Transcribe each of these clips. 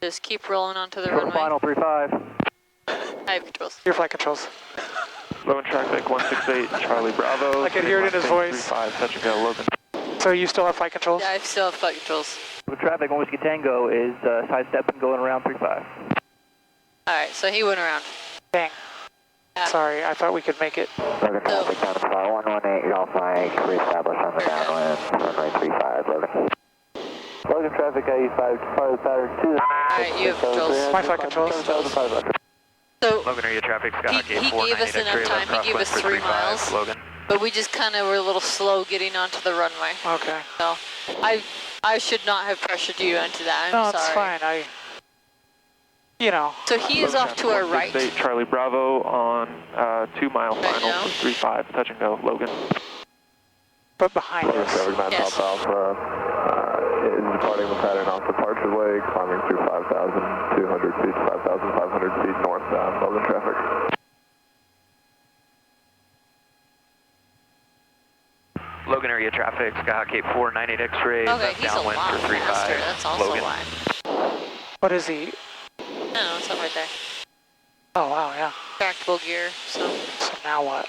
Just keep rolling onto the runway. Final 35. I have controls. Your flight controls. Logan traffic 168, Charlie Bravo. I can hear it in his voice. 35, touch and go, Logan. So you still have flight controls? Yeah, I still have flight controls. The traffic on Whiskey Tango is sidestepping going around 35. Alright, so he went around. Dang. Yeah. Sorry, I thought we could make it. Logan traffic down to 118, Golf Mike, reestablish on the downwind, runway 35, Logan. Logan traffic, IE5, fire pattern 2. Alright, you have controls. My flight controls. So, Logan, area traffic, Skyhawk he gave us enough time, he gave us 3 miles, Logan. but we just kind of were a little slow getting onto the runway. Okay. So, I should not have pressured you into that, No, I'm sorry. it's fine, you know. So he is off to our right. 168, Charlie Bravo on 2 mile Right final now? for 35, touch and go, Logan. But behind us. Yes. Alpha, is departing the pattern off departure leg, climbing through 5,200 feet, 5,500 feet northbound, Logan traffic. Logan area traffic, Skyhawk 8498 X-ray, Okay, he's a downwind lot for 35, faster, that's also Logan. why. What is he? No, it's not right there. Oh, wow, yeah. Tractable gear, so So now what?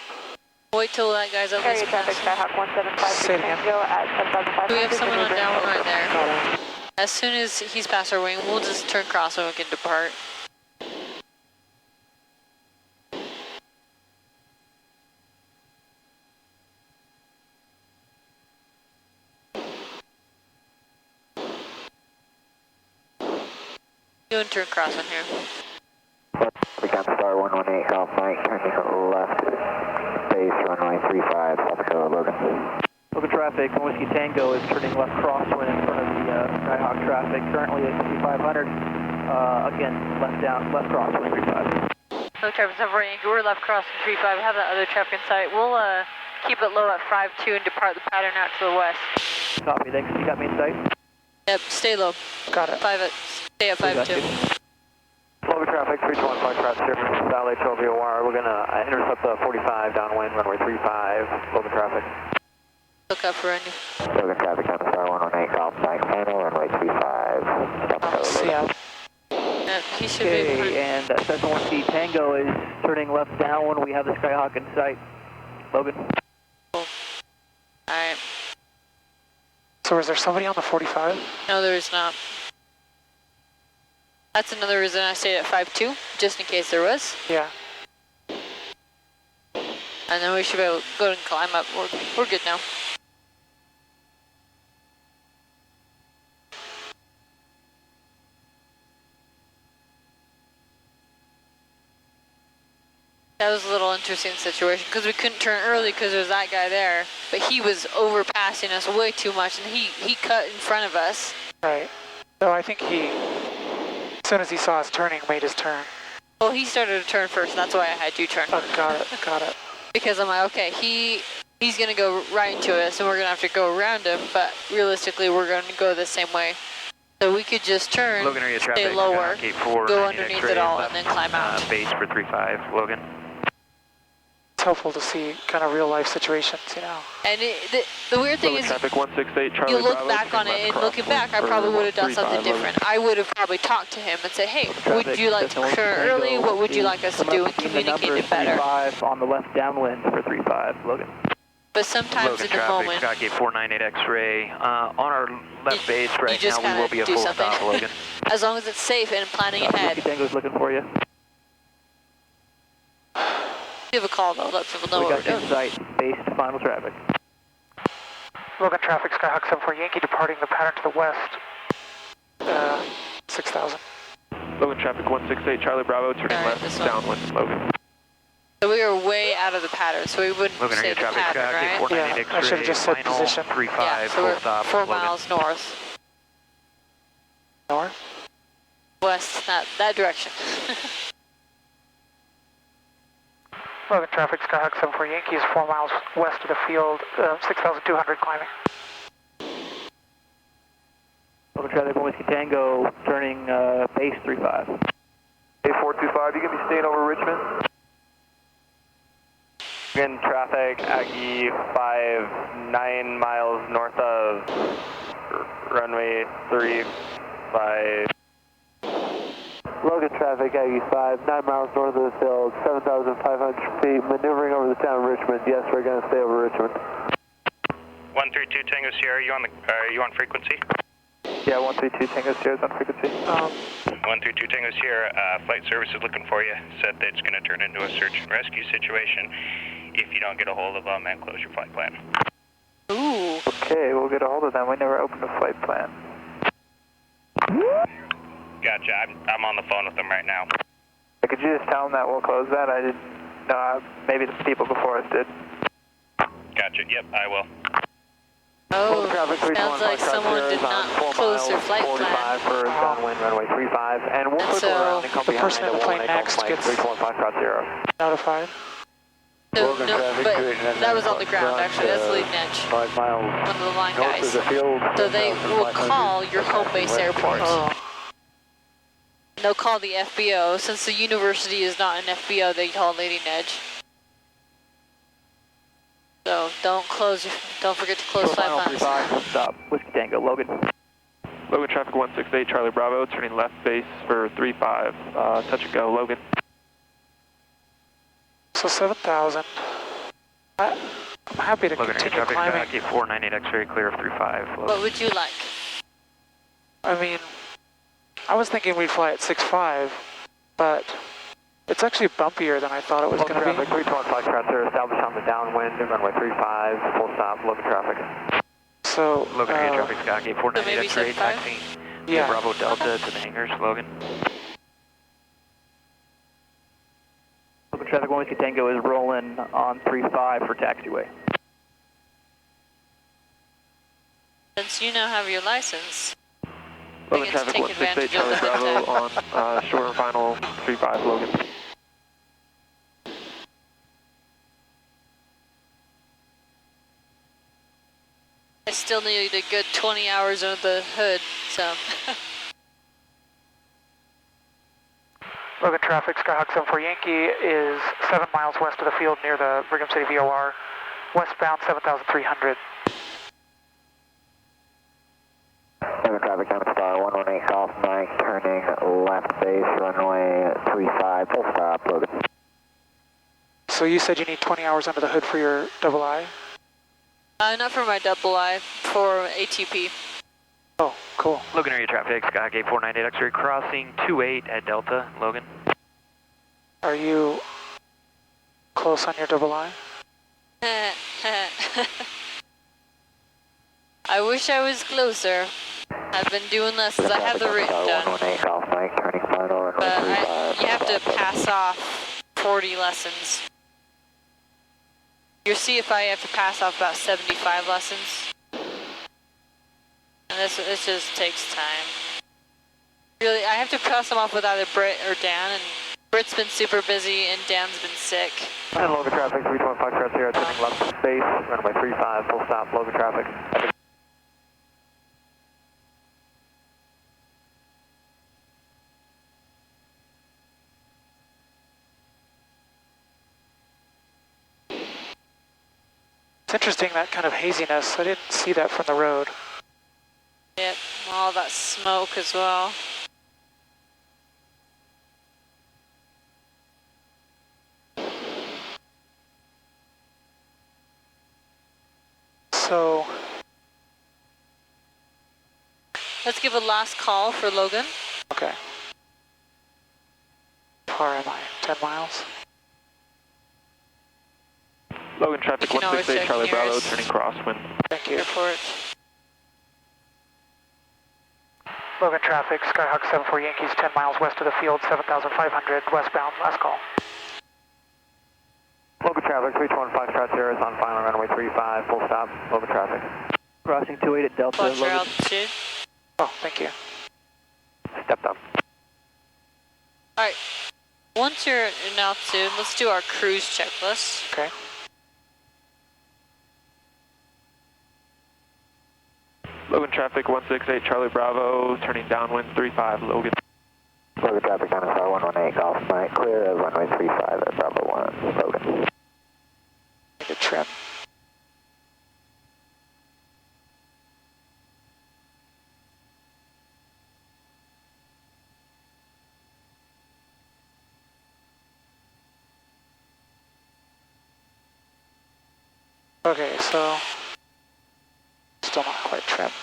wait till that guy's at least traffic, past. Skyhawk 175 Say it again. Tango at 7,500. We have someone on down right there. Got it. As soon as he's past our wing, we'll just turn cross and we can depart. Doing turn cross on here. Become star 118, Golf Mike, turning left, base runway 35, South Dakota, Logan. Logan traffic on Whiskey Tango is turning left crosswind in front of the Skyhawk traffic, currently at 5,500. Again, left crosswind 35. So traffic 748, we're left crossing 35, have that other traffic in sight. We'll keep it low at 5-2 and depart the pattern out to the west. Copy, thanks. You got me in sight? Yep, stay low. Got it. Stay at 5-2. Logan traffic, 321 Flight Cross Service, Valley HLVOR. We're going to intercept the 45 downwind, runway 35, Logan traffic. Look up for Randy. Logan traffic on the star 118, Golf Mike, final, runway 35, South Dakota, See Logan. ya. Yep, he should be. Okay, and Cessna Whiskey Tango is turning left downwind. We have the Skyhawk in sight. Logan. Alright. So is there somebody on the 45? No, there is not. That's another reason I stayed at 5-2, just in case there was. Yeah. And then we should be able to go and climb up. We're good now. That was a little interesting situation because we couldn't turn early because there was that guy there, but he was overpassing us way too much and he cut in front of us. Right. So I think he, as soon as he saw us turning, made his turn. Well, he started to turn first, and that's why I had you turn. Oh, got it, got it. Because I'm like, okay, he's going to go right into us, and we're going to have to go around him, but realistically, we're going to go the same way. So we could just turn, Logan area stay traffic, lower, Skyhawk go 8498 underneath X-ray, it all, and then climb out. Base for 35, Logan. It's helpful to see kind of real life situations, you know. And the weird thing Logan is, traffic 168, Charlie you look Bravo, back on it, and looking back, I probably would have done something different. I would have probably talked to him and said, hey, would you like to turn early? What would you like us to do? And communicate it better. 35 on the left downwind for 35, Logan. But sometimes Logan in the traffic, moment, Skyhawk 8498 X-ray. On our left base right just now, we will be a do full something. stop, Logan. as long as it's safe and planning ahead. Whiskey Tango's looking for you. Give a call though, let people know We what got we're you in doing. sight, base to final traffic. Logan traffic, Skyhawk 74 Yankee departing the pattern to the west. 6,000. Logan traffic 168, Charlie Bravo, turning All right, left, this one. downwind, Logan. So we were way out of the pattern, so we wouldn't Logan stay area the traffic, pattern, Skyhawk right? 8498 Yeah, I should've just said final, position. 35, Yeah, so full we're stop, 4 Logan. miles north, North? west, that direction. Logan traffic, Skyhawk 74 Yankee is 4 miles west of the field, 6,200 climbing. Logan traffic on Whiskey Tango turning base 35. A425, you gonna be staying over Richmond? Again, traffic, Aggie 9 miles north of runway 35. Logan traffic, Aggie 5, 9 miles north of the field, 7,500 feet, maneuvering over the town of Richmond. Yes, we're going to stay over Richmond. 132 Tango Sierra, are you on frequency? Yeah, 132 Tango Sierra's on frequency. 132 Tango Sierra, flight service is looking for you. Said that it's going to turn into a search and rescue situation if you don't get a hold of them and close your flight plan. Ooh. Okay, we'll get a hold of them. We never opened a flight plan. Gotcha, I'm on the phone with them right now. Could you just tell them that we'll close that? I didn't know, maybe the people before us did. Gotcha, yep, I will. Oh, sounds like someone did not close their flight plan. For downwind runway 35, and we'll put around and come the behind person in the plane next gets 315.0. notified. No, but that was on the ground actually, that's leading edge. 5 miles One of the line north guys. of the field. So they will call your home base airport. Oh, They'll call the FBO. Since the university is not an FBO, they call leading edge. So don't forget to close flight plans. 35, stop, Whiskey Tango, Logan. Logan traffic 168 Charlie Bravo, turning left base for 35, touch and go, Logan. so 7,000. I'm happy to Logan continue traffic, climbing. gate 498X very clear of 35. What would you like? I mean, I was thinking we'd fly at 6.5, but it's actually bumpier than I thought it was going to be. Traffic 325 Foxtrot, established on the downwind, runway 35, full stop, Logan traffic. So, Logan area traffic, Scott, gate 498X maybe 8, 75? taxiing. yeah. Bravo Delta to the hangars, Logan. Logan traffic 1 Whiskey Tango is rolling on 35 for taxiway. Since you now have your license, Logan get to traffic take 168 advantage of Charlie the Bravo hotel. on short and final 35, Logan. I still need a good 20 hours under the hood, so. Logan traffic, Skyhawk 74 Yankee is 7 miles west of the field near the Brigham City VOR, westbound 7,300. Logan traffic, Diamond Star 118 Golf Mike, turning left base, runway 35, full stop, Logan. So you said you need 20 hours under the hood for your double I? Not for my double I, for ATP. Oh, cool. Logan area traffic, Sky gate 498 X-ray crossing 28 at Delta, Logan. Are you close on your double I? I wish I was closer. I've been doing lessons. I have the written done. 118 Golf Mike, turning final, runway But 35. you have to pass off 40 lessons. Your CFI, you have to pass off about 75 lessons. And this just takes time. Really, I have to pass them off with either Britt or Dan, and Britt's been super busy and Dan's been sick. And Logan traffic 325 Foxtrot Sierra, turning left base, runway 35, full stop, Logan traffic. It's interesting, that kind of haziness. I didn't see that from the road. Yep, all that smoke as well. So, Let's give a last call for Logan. okay. How far am I? 10 miles? Logan traffic You can always 168 check Charlie Bravo, nearest. turning crosswind. Thank you. Airport. Logan traffic, Skyhawk 74 Yankees, 10 miles west of the field, 7,500 westbound, last call. Logan traffic 325 Foxtrot Sierra is on final, runway 35, full stop, Logan traffic. Crossing 28 at Delta, Watch your Logan. altitude. Oh, thank you. Stepped up. Alright. Once you're in altitude, let's do our cruise checklist. Okay. Logan traffic 168 Charlie Bravo, turning downwind 35, Logan. Logan traffic, Diamond Star 118 Golf Mike, clear of runway 35 at Bravo 1, Logan. Need to trim. Okay, so still not quite trimmed.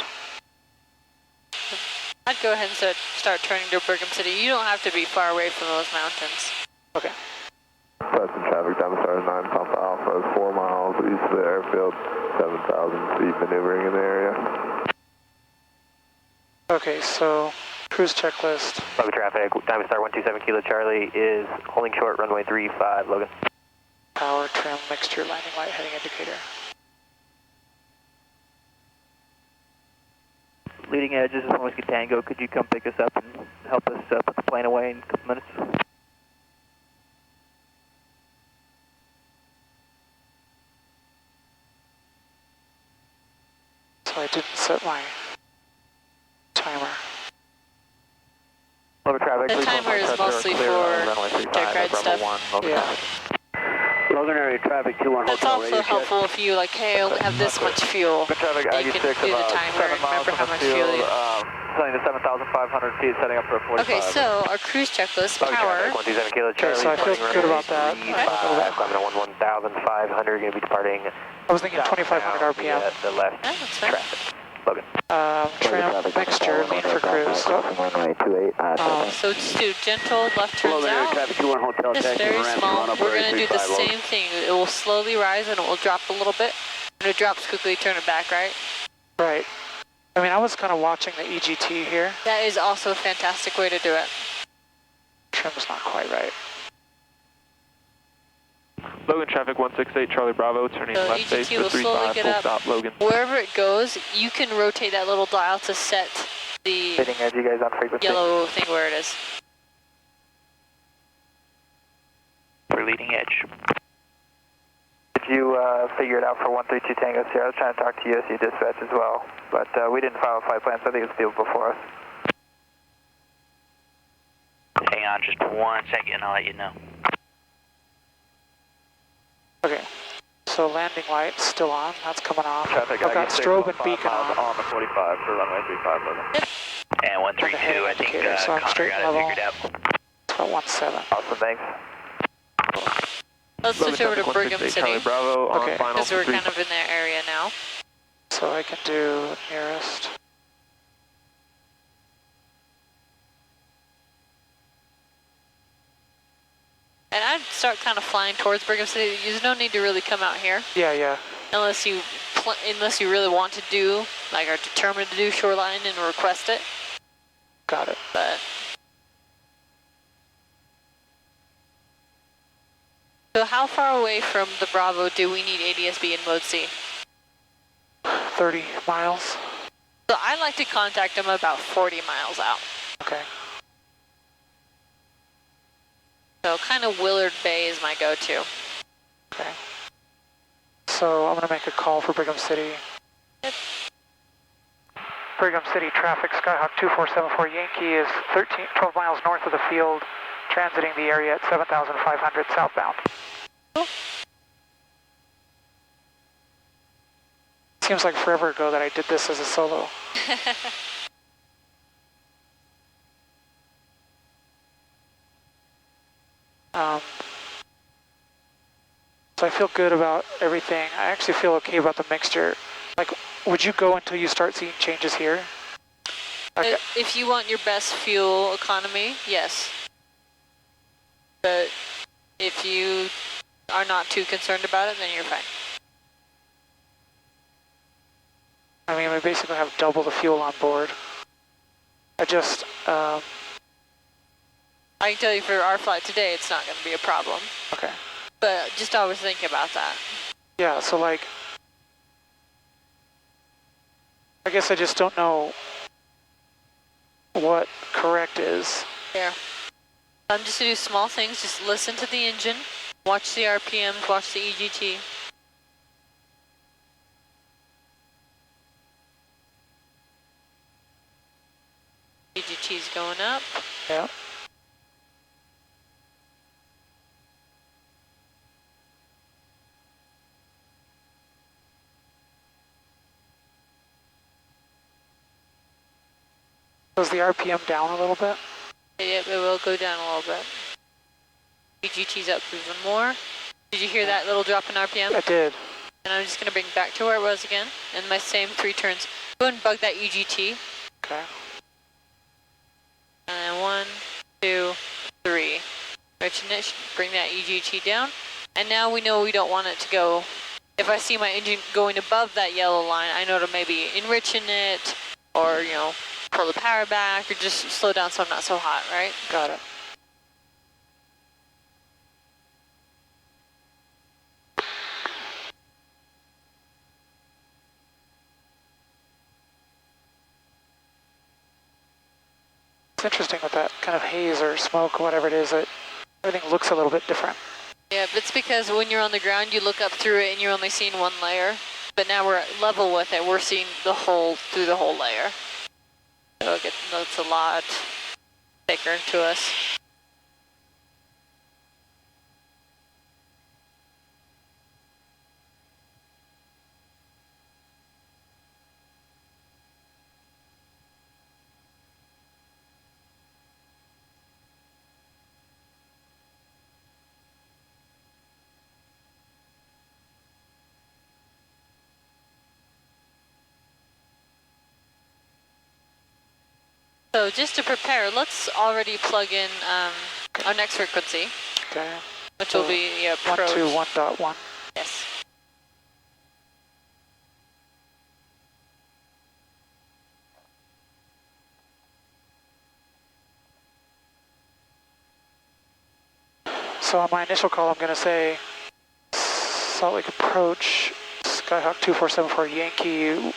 I'd go ahead and start turning to Brigham City. You don't have to be far away from those mountains. Okay. Preston traffic, Diamond 9 Papa Alpha is 4 miles east of the airfield, 7,000 feet maneuvering in the area. Okay, so cruise checklist. Logan traffic, Diamond Star 127 Kilo Charlie is holding short, runway 35, Logan. Power, trim, mixture, landing light, heading indicator. Leading edge, this is 1 Whiskey Tango. Could you come pick us up and help us put the plane away in a couple minutes? So I didn't set my timer. Logan traffic, The timer is mostly for deck ride stuff. Yeah. Logan area traffic, 21 That's also helpful if you like, hey, I only have this much fuel. traffic, You can do the timer and remember how much fuel you setting to 7,500 feet, setting up for a 45. Okay, so our cruise checklist, power. 127 Kilo Charlie. Okay, so I feel good about that. Climbing on 1,500, going to be departing. I was thinking 2,500 RPM. The left Yeah, that's fine. traffic. Logan. Trim, mixture, lean for cruise. So just do gentle left turns out. Just very small. We're going to do the same thing. It will slowly rise and it will drop a little bit. When it drops quickly, turn it back, right? Right. I mean, I was kind of watching the EGT here. That is also a fantastic way to do it. Trim's not quite right. Logan traffic 168 Charlie Bravo, turning So left base EGT for will slowly 35, get full up. stop Logan. Wherever it goes, you can rotate that little dial to set the Leading edge, you guys on frequency? yellow thing where it is. For leading edge. Did you figure it out for 132 Tango Sierra? I was trying to talk to USU dispatch as well, but we didn't file a flight plan, so I think it's people before us. Hang on just 1 second, I'll let you know. Okay. So landing light still on. That's coming off. Traffic, I've got strobe and beacon on. On the 45 for runway 35, Logan. And 132, I think So I'm Connor straight got it level. figured out. It's about 1.7. Awesome, thanks. Let's switch over to Brigham 168 City, Charlie Bravo on Okay. final because we're for kind of in that area now. So I can do nearest. And I'd start kind of flying towards Brigham City. There's no need to really come out here Yeah. unless you really want to do, like, are determined to do shoreline and request it. Got it. But so how far away from the Bravo do we need ADS-B in mode C? 30 miles. So I like to contact them about 40 miles out. Okay. So kind of Willard Bay is my go-to. Okay. So I'm going to make a call for Brigham City. Yep. Brigham City traffic, Skyhawk 2474 Yankee is 12 miles north of the field, transiting the area at 7,500 southbound. Cool. Seems like forever ago that I did this as a solo. So I feel good about everything. I actually feel okay about the mixture. Like, would you go until you start seeing changes here? Okay. If you want your best fuel economy, yes. But if you are not too concerned about it, then you're fine. I mean, we basically have double the fuel on board. I just, I can tell you for our flight today, it's not going to be a problem. okay. But just always think about that. Yeah, so like, I guess I just don't know what correct is. Here. Just to do small things, just listen to the engine, watch the RPMs, watch the EGT. EGT's going up. Yeah. Was the RPM down a little bit? It will go down a little bit. EGT's up even more. Did you hear that little drop in RPM? I did. And I'm just going to bring back to where it was again, and my same 3 turns. Go ahead and bug that EGT. Okay. And then 1, 2, 3. Enriching it, bring that EGT down. And now we know we don't want it to go. If I see my engine going above that yellow line, I know to maybe enriching it, or, you know, pull the power back, or just slow down so I'm not so hot, right? Got it. It's interesting with that kind of haze or smoke or whatever it is, that everything looks a little bit different. Yeah, but it's because when you're on the ground, you look up through it and you're only seeing one layer. But now we're level with it, we're seeing the whole, through the whole layer. So it looks a lot thicker to us. So just to prepare, let's already plug in our next frequency. Okay. Which will be approach. 121.1. Yes. So on my initial call, I'm going to say Salt Lake approach, Skyhawk 2474 Yankee.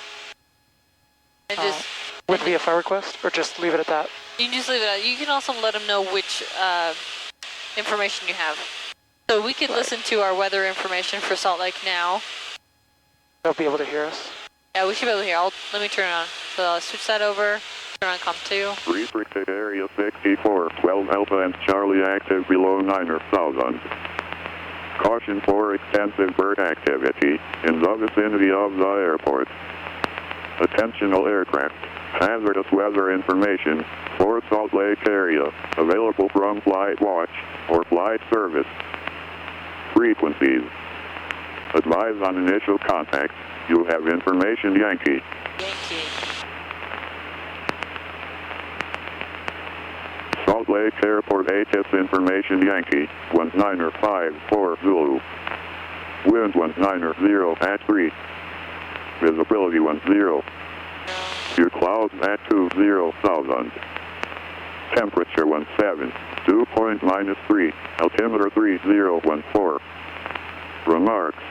And just with VFI request, or just leave it at that? You can just leave it out. You can also let them know which information you have. So we could listen to our weather information for Salt Lake now. They'll be able to hear us? Yeah, we should be able to hear. Let me turn it on. So I'll switch that over, turn on COM 2. Restricted area 64, 12 Alpha and Charlie active below 9,000. Caution for extensive bird activity in the vicinity of the airport. Attention all aircraft. Hazardous weather information for Salt Lake area available from Flight Watch or Flight Service. Frequencies. Advise on initial contact. You have information Yankee. Yankee. Salt Lake Airport ATIS information Yankee. 1954 Zulu. Wind 190 at 3. Visibility 10. Your clouds at 20,000. Temperature 17. Dew point -3. Altimeter 3014. Remarks.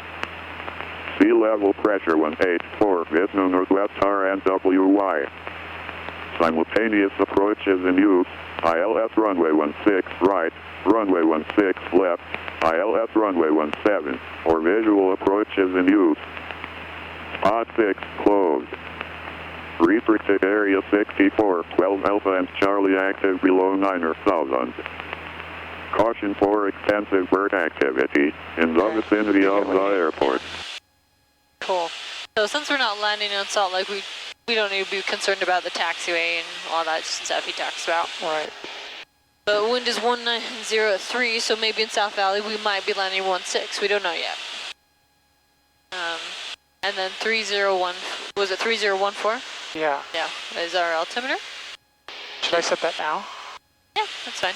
Sea level pressure 184. Visno Northwest RNWY. Simultaneous approach is in use. ILS runway 16 right. Runway 16 left. ILS runway 17. Or visual approach is in use. Spot 6 closed. Restricted area 64, 12 Alpha and Charlie active below 9,000. Caution for extensive bird activity in the vicinity of the airport. Cool. So since we're not landing on Salt Lake, we don't need to be concerned about the taxiway and all that stuff he talks about. Right. But wind is 190 at 3, so maybe in South Valley we might be landing 16. We don't know yet. And then 301, was it 3014? Yeah. Yeah, is our altimeter. Should I set that now? Yeah, that's fine.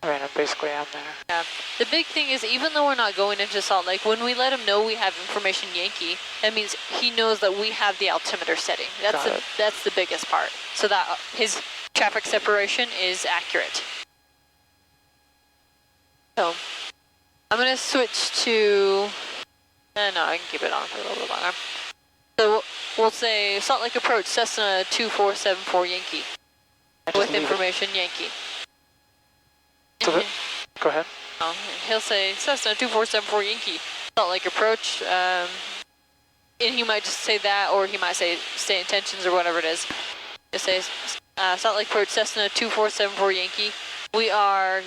I mean, I basically am there. Yeah. The big thing is, even though we're not going into Salt Lake, when we let him know we have information Yankee, that means he knows that we have the altimeter setting. That's the biggest part. So that his traffic separation is accurate. So I'm going to switch to... no, I can keep it on for a little bit longer. So we'll say Salt Lake approach, Cessna 2474 Yankee. With information Yankee. So go ahead. He'll say Cessna 2474 Yankee, Salt Lake approach. And he might just say that, or he might say stay intentions or whatever it is. It says Salt Lake approach, Cessna 2474 Yankee. We are,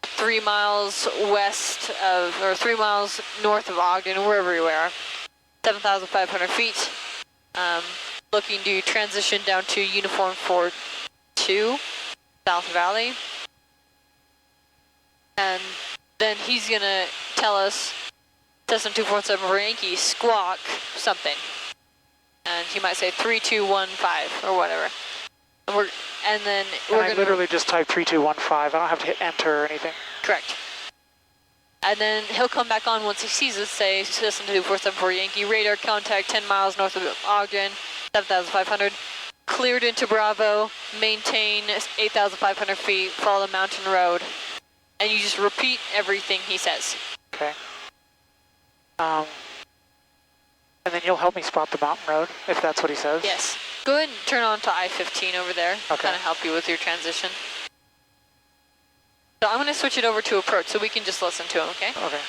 3 miles west of, or 3 miles north of Ogden, wherever we are, 7,500 feet. Looking to transition down to Uniform 42, South Valley. And then he's gonna tell us Cessna 2474 Yankee, squawk something. And he might say 3215 or whatever. And then we're I literally just type 3215. I don't have to hit enter or anything. Correct. And then he'll come back on once he sees us, say Cessna 2474 Yankee, radar contact 10 miles north of Ogden, 7,500. Cleared into Bravo, maintain 8,500 feet, follow the mountain road. And you just repeat everything he says. Okay. And then you'll help me spot the mountain road, if that's what he says? Yes. Go ahead and turn on to I-15 over there. Okay. Kind of help you with your transition. So I'm going to switch it over to approach so we can just listen to him, okay? Okay.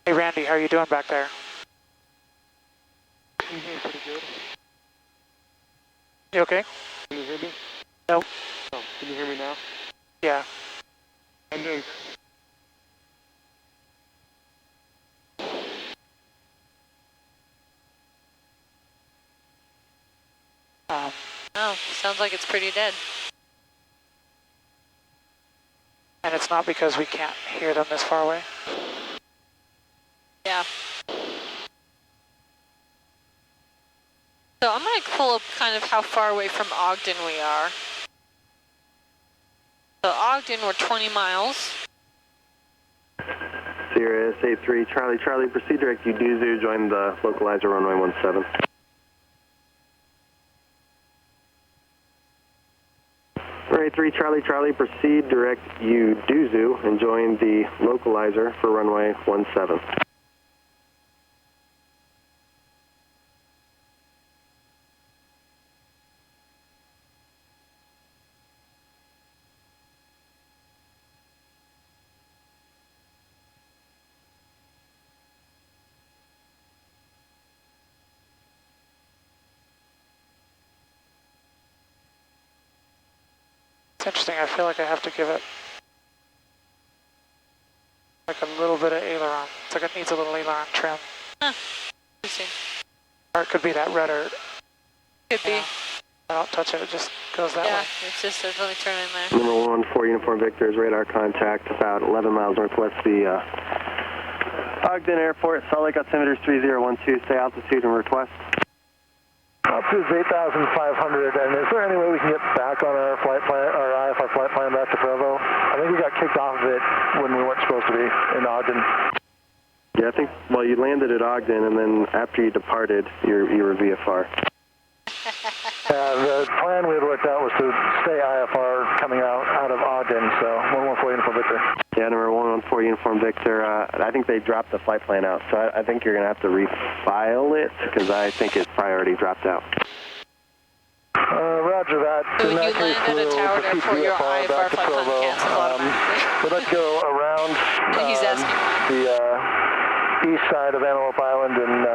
Hey Randy, how are you doing back there? Pretty good. You okay? Can you hear me? No. Oh, can you hear me now? Yeah. I'm doing. Oh, sounds like it's pretty dead. And it's not because we can't hear them this far away? Yeah. So I'm going to pull up kind of how far away from Ogden we are. So Ogden, we're 20 miles. Sierra S83 Charlie Charlie, proceed direct Uduzu, join the localizer runway 17. Runway 3 Charlie Charlie, proceed direct Uduzu and join the localizer for runway 17. Interesting, I feel like I have to give it like a little bit of aileron. It's like it needs a little aileron trim. Huh. Interesting. Or it could be that rudder. Could be. I don't touch it, it just goes that Yeah, way. it's just a really turn in there. Number 14 Uniform Victor's radar contact about 11 miles northwest of the Ogden Airport, Salt Lake altimeter 3012, stay altitude and request. Altitude is 8,500, and is there any way we can get back on our flight plan, our IFR flight plan back to Provo? I think we got kicked off of it when we weren't supposed to be in Ogden. Yeah, I think, well, you landed at Ogden, and then after you departed, you were VFR. The plan we had worked out was to stay IFR coming out of Ogden, so 114 Uniform Victor. Yeah, number 114 Uniform Victor, I think they dropped the flight plan out, so I think you're going to have to refile it, because I think it's probably already dropped out. Roger that. So when you land at a tower airport, your IFR flight plan cancels automatically. We'd like to go around He's asking the east side of Antelope Island and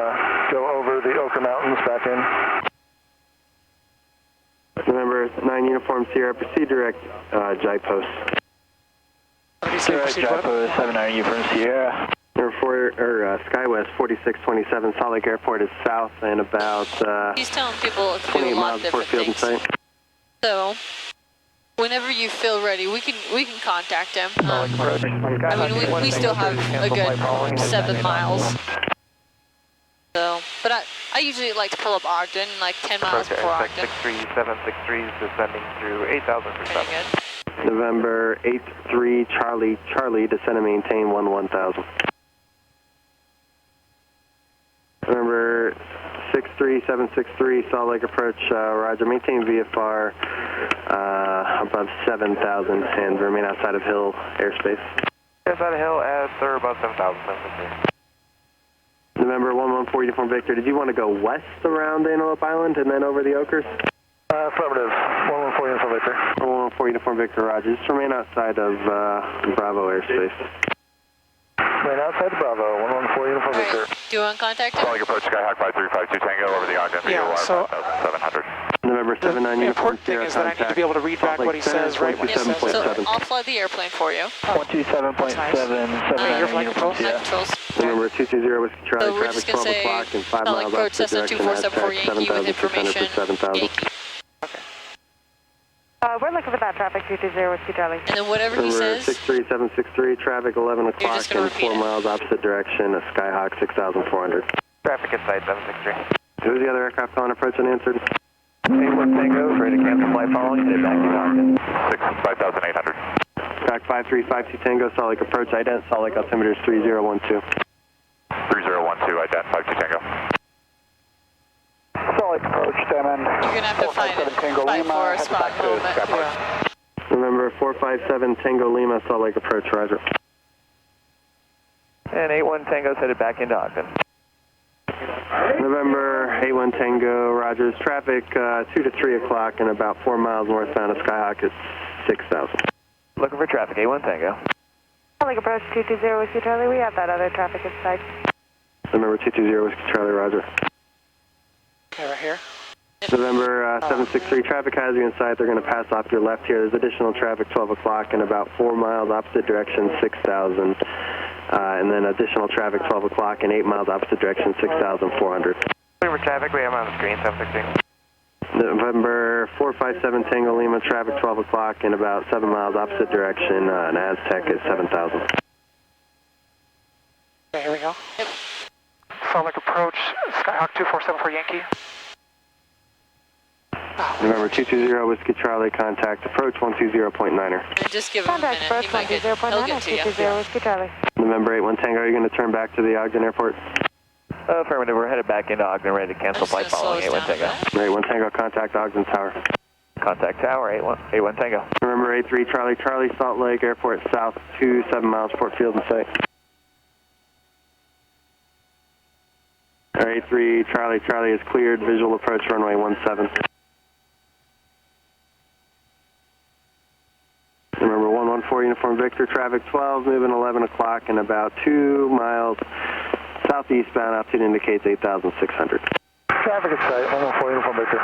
go over the Ochre Mountains back in. Remember, 9 Uniform Sierra, proceed direct JIPOS. Sierra JIPOS, 79 Uniform Sierra. Number 4, SkyWest 4627, Salt Lake Airport is south and about He's telling people to do 28 a lot miles of before different field and things. sight. So, whenever you feel ready, we can contact him. I mean, we still have a good 7 miles. So, but I usually like to pull up Ogden, like 10 miles before Ogden. 763 is descending through 8,000 for Very 7. good. November 83 Charlie Charlie, descend and maintain 1000. November 63763 Salt Lake approach, roger, maintain VFR above 7,000 and remain outside of Hill airspace. Outside of Hill or above 7,000. November 114 Uniform Victor, did you want to go west around Antelope Island and then over the Ochres? Affirmative. 114 Uniform Victor. 114 Uniform Victor, roger. Just remain outside of Bravo airspace. Remain outside Bravo. 114 Uniform Victor. Do you want to contact him? Calling approach Skyhawk 5352 Tango over the Ogden. Yeah, so 700. November 79 the Uniform important thing Sierra is that I need to be able to read back what he says right when he says it. So I'll fly the airplane for you. 127.7, 79 You're flight controls? Flight controls. Number 220 Whiskey Charlie, So we're traffic just going 12 to say, o'clock and 5 like miles approach opposite Cessna direction, 2474 hashtag Yankee with 7,600 information. for 7,000. Yankee. Okay. We're looking for that traffic 220 Whiskey Charlie. And then whatever he says, 63763, traffic 11 o'clock just gonna and 4 miles opposite direction, a Skyhawk 6400. Traffic inside 763. Who was the other aircraft calling approach unanswered? 81 Tango, ready to cancel flight following, headed back to Ogden. 5800. Track 5352 Tango, Salt Lake approach, ident, Salt Lake altimeter is 3012. 3012, ident, 52 Tango. Salt Lake approach, stand in. you're going to have to find it. Fight for a spot moment. Yeah. November 457 Tango Lima, Salt Lake approach, roger. And 81 Tango's headed back into Ogden. November 81 Tango, Rogers, traffic 2 to 3 o'clock and about 4 miles northbound of Skyhawk is 6000. Looking for traffic, 81 Tango. Salt Lake approach 220 Whiskey Charlie. We have that other traffic inside. November 220 Whiskey Charlie, roger. Okay, right here. November 763, traffic has you in sight. They're going to pass off your left here. There's additional traffic 12 o'clock and about 4 miles opposite direction, 6,000. And then additional traffic 12 o'clock and 8 miles opposite direction, 6,400. Looking for traffic, we have on the screen, 763. November 457 Tango Lima, traffic 12 o'clock and about 7 miles opposite direction, and Aztec is 7,000. Okay, here we go. Yep. Salt Lake approach, Skyhawk 2474 Yankee. November 220 Whiskey Charlie, contact approach 120.9er. And just give him a minute. Contact approach He might get, he'll get to you. 220 Whiskey Charlie. November 81 Tango, are you going to turn back to the Ogden Airport? Affirmative, we're headed back into Ogden, ready to cancel flight following 81 Tango. 81 Tango, contact Ogden Tower. Contact Tower, 81 Tango. November 83 Charlie Charlie, Salt Lake Airport south, 7 miles, Port Field in sight. 83 Charlie Charlie is cleared, visual approach runway 17. Remember 114 Uniform Victor, traffic 12, moving 11 o'clock and about 2 miles southeastbound, altitude indicates 8,600. Traffic at sight, 114 Uniform Victor.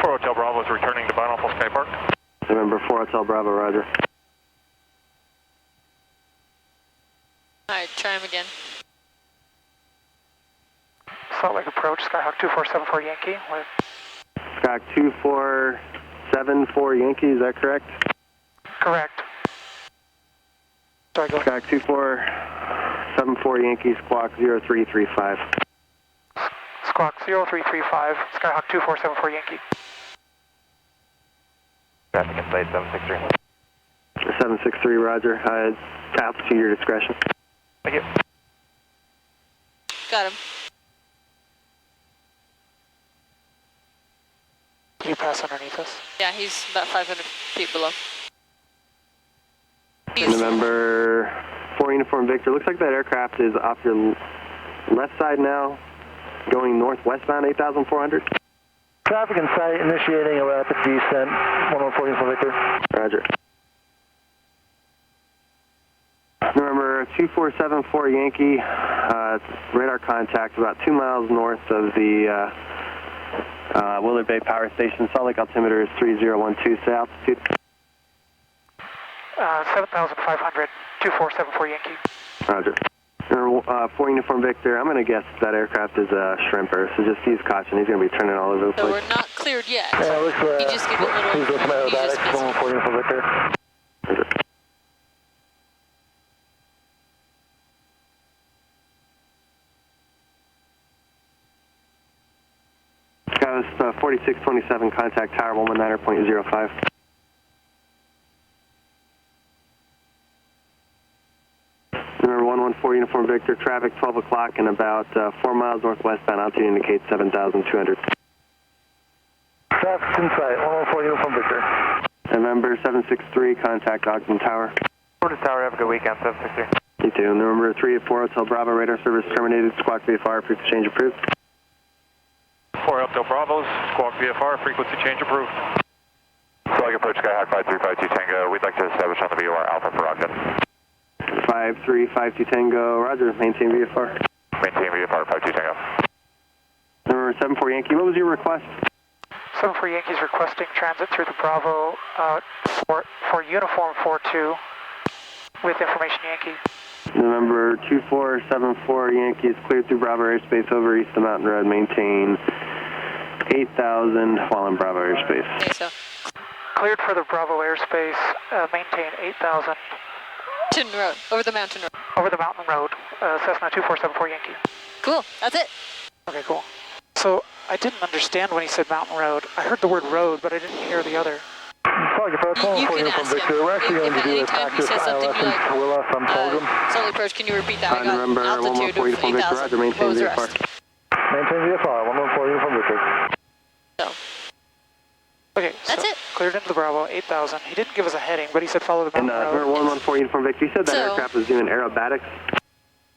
4 Hotel Bravo is returning to Bonapple Sky Park. November 4 Hotel Bravo, roger. Alright, try him again. Salt Lake approach, Skyhawk 2474 Yankee with... Skyhawk 2474 Yankee, is that correct? Correct. Sorry, go ahead. Skyhawk 2474 Yankee, squawk 0335. Squawk 0335, Skyhawk 2474 Yankee. Traffic inside 763. 763, roger. Altitude, your discretion. Thank you. Got him. Can you pass underneath us? Yeah, he's about 500 feet below. November 4 Uniform Victor. Looks like that aircraft is off your left side now, going northwestbound 8,400. Traffic in sight, initiating a rapid descent, 114 Uniform Victor. Roger. November 2474 Yankee, radar contact about 2 miles north of the Willard Bay Power Station. Salt Lake altimeter is 3012. Say altitude. 7,500, 2474 Yankee. Roger. November 4 Uniform Victor, I'm going to guess that aircraft is a shrimper, so just use caution. He's going to be turning all over the place. So we're not cleared yet. Yeah, looks He just gave a little... He's looking at he just aerobatics, 114 Uniform Victor. Roger. Guys, 4627, contact tower 119.05. Remember 114 Uniform Victor, traffic 12 o'clock and about 4 miles northwestbound, altitude indicates 7,200. Traffic in sight, 114 Uniform Victor. November 763, contact Ogden Tower. Florida Tower, have a good weekend, 763. You too. November 3 at 4 Hotel Bravo, radar service terminated, squawk VFR, frequency change approved. 4 Hotel Bravos, squawk VFR, frequency change approved. Salt Lake approach, Skyhawk 5352 Tango. We'd like to establish on the VOR Alpha for Ogden. 5352 Tango, roger, maintain VFR. Maintain VFR 52 Tango. Number 74 Yankee, what was your request? 74 Yankees requesting transit through the Bravo for Uniform 42 with information Yankee. November 2474 Yankees, cleared through Bravo airspace over east of Mountain Road, maintain 8,000 while in Bravo airspace. Okay, so Cleared for the Bravo airspace, maintain 8,000. mountain road, over the mountain road. Over the mountain road, Cessna 2474 Yankee. Cool, that's it. Okay, cool. So I didn't understand when he said mountain road. I heard the word road, but I didn't hear the other. Solid approach, You can ask him. We're actually going to do a anytime he practice says something you like, Tooele from Pilgrim. Solid approach, can you repeat that? I got Number altitude of 114 Victor, 8,000. Roger, What maintain was the VFR. rest? Maintain VFR, 114 Uniform Victor. So, Okay, that's so it. cleared into the Bravo, 8,000. He didn't give us a heading, but he said follow the And mountain road. 114 Uniform Victor, you said that So- aircraft was doing aerobatics?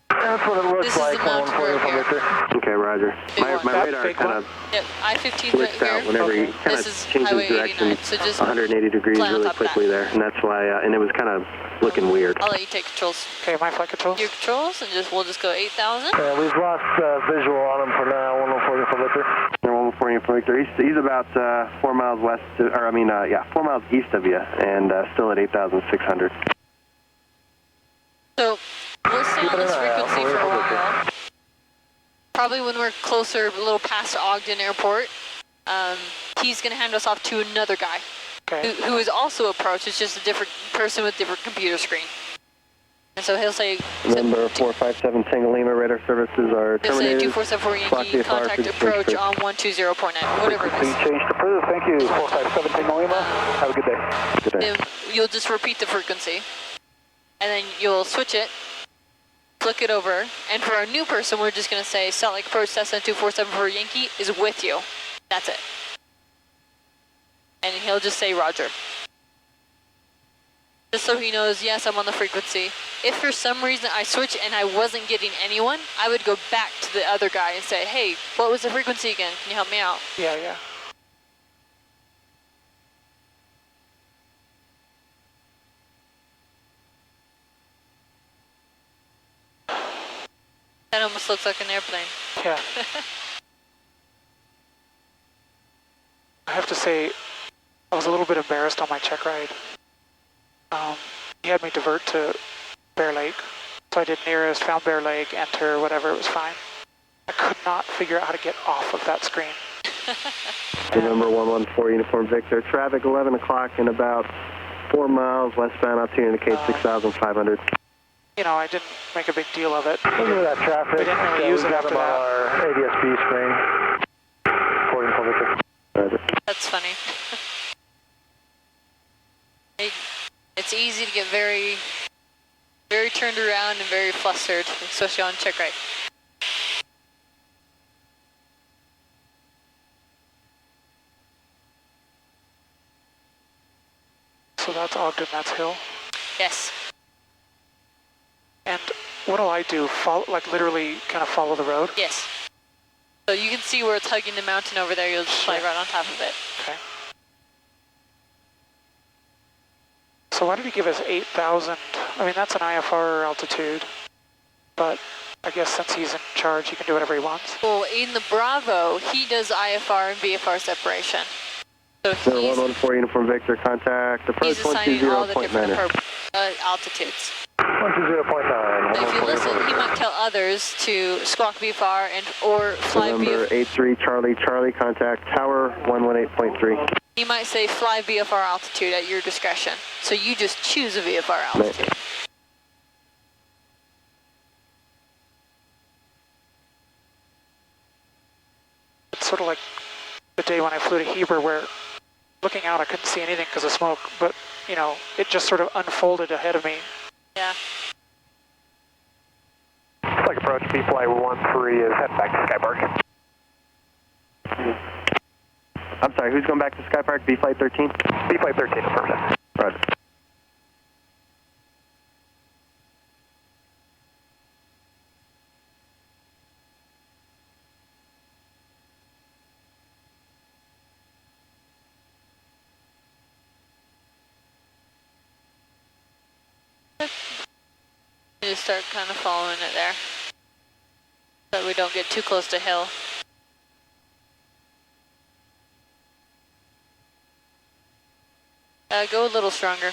That's what it looks This is like, the mountain 114 road Uniform here. Victor. Okay, Roger. Big My one. That radar big kind one? of Yep, I-15 right glitched out here. whenever he Okay. kind This of is changed his Highway direction 89, so just 180 degrees fly on really top of that. quickly there, and that's why, and it was kind of looking weird. I'll let you take controls. Okay, my flight controls. Your controls, and we'll just go 8,000. Yeah, we've lost visual on him for now, 114 Uniform Victor. 114 Uniform Victor, he's about 4 miles west, 4 miles east of you, and still at 8,600. So, we'll stay on this frequency for a while. Probably when we're closer, a little past Ogden Airport, he's going to hand us off to another guy Okay. who is also approached. It's just a different person with different computer screen. And so he'll say, Number 457 Tango Lima, radar services are he'll say terminated. 2474 Yankee, VFR, contact approach on 120.9, whatever it is. Change to approved, thank you, 457 Tango Lima. Have a good day. Good day. Then you'll just repeat the frequency, and then you'll switch it, flick it over, and for our new person, we're just going to say, Salt Lake Approach Cessna 2474 Yankee is with you. That's it. And he'll just say Roger. Just so he knows, yes, I'm on the frequency. If for some reason I switch and I wasn't getting anyone, I would go back to the other guy and say, hey, what was the frequency again? Can you help me out? Yeah. That almost looks like an airplane. Yeah. I have to say, I was a little bit embarrassed on my check ride. He had me divert to Bear Lake, so I did nearest, found Bear Lake, enter, whatever, it was fine. I could not figure out how to get off of that screen. November 114 Uniform Victor, traffic 11 o'clock in about 4 miles westbound, altitude indicates 6,500. You know, I didn't make a big deal of it. Look at that traffic. We didn't really use it after that. Our ADS-B screen. 114 Uniform Victor. That's funny. It's easy to get very, very turned around and very flustered, especially on check right. So that's Ogden, that's Hill. Yes. And what do I do? Follow, like literally kind of follow the road? Yes. So you can see where it's hugging the mountain over there. You'll just fly right on top of it. Okay. So why did he give us 8,000? I mean, that's an IFR altitude, but I guess since he's in charge, he can do whatever he wants. Well, in the Bravo, he does IFR and VFR separation. So he's 114 Uniform Victor, contact approach assigning all the different 120.9. altitudes. 120.9. So if you listen, he might tell others to squawk VFR and or fly November VFR. 83 Charlie, contact tower 118.3. He might say fly VFR altitude at your discretion. So you just choose a VFR altitude. It's sort of like the day when I flew to Heber where looking out I couldn't see anything because of smoke, but you know, it just sort of unfolded ahead of me. Yeah. Like approach, B-Flight 13 is heading back to Sky Park. I'm sorry, who's going back to Sky Park? B-Flight 13? B-Flight 13 is perfect. Roger. Just start kind of following it there. So we don't get too close to hill. Go a little stronger.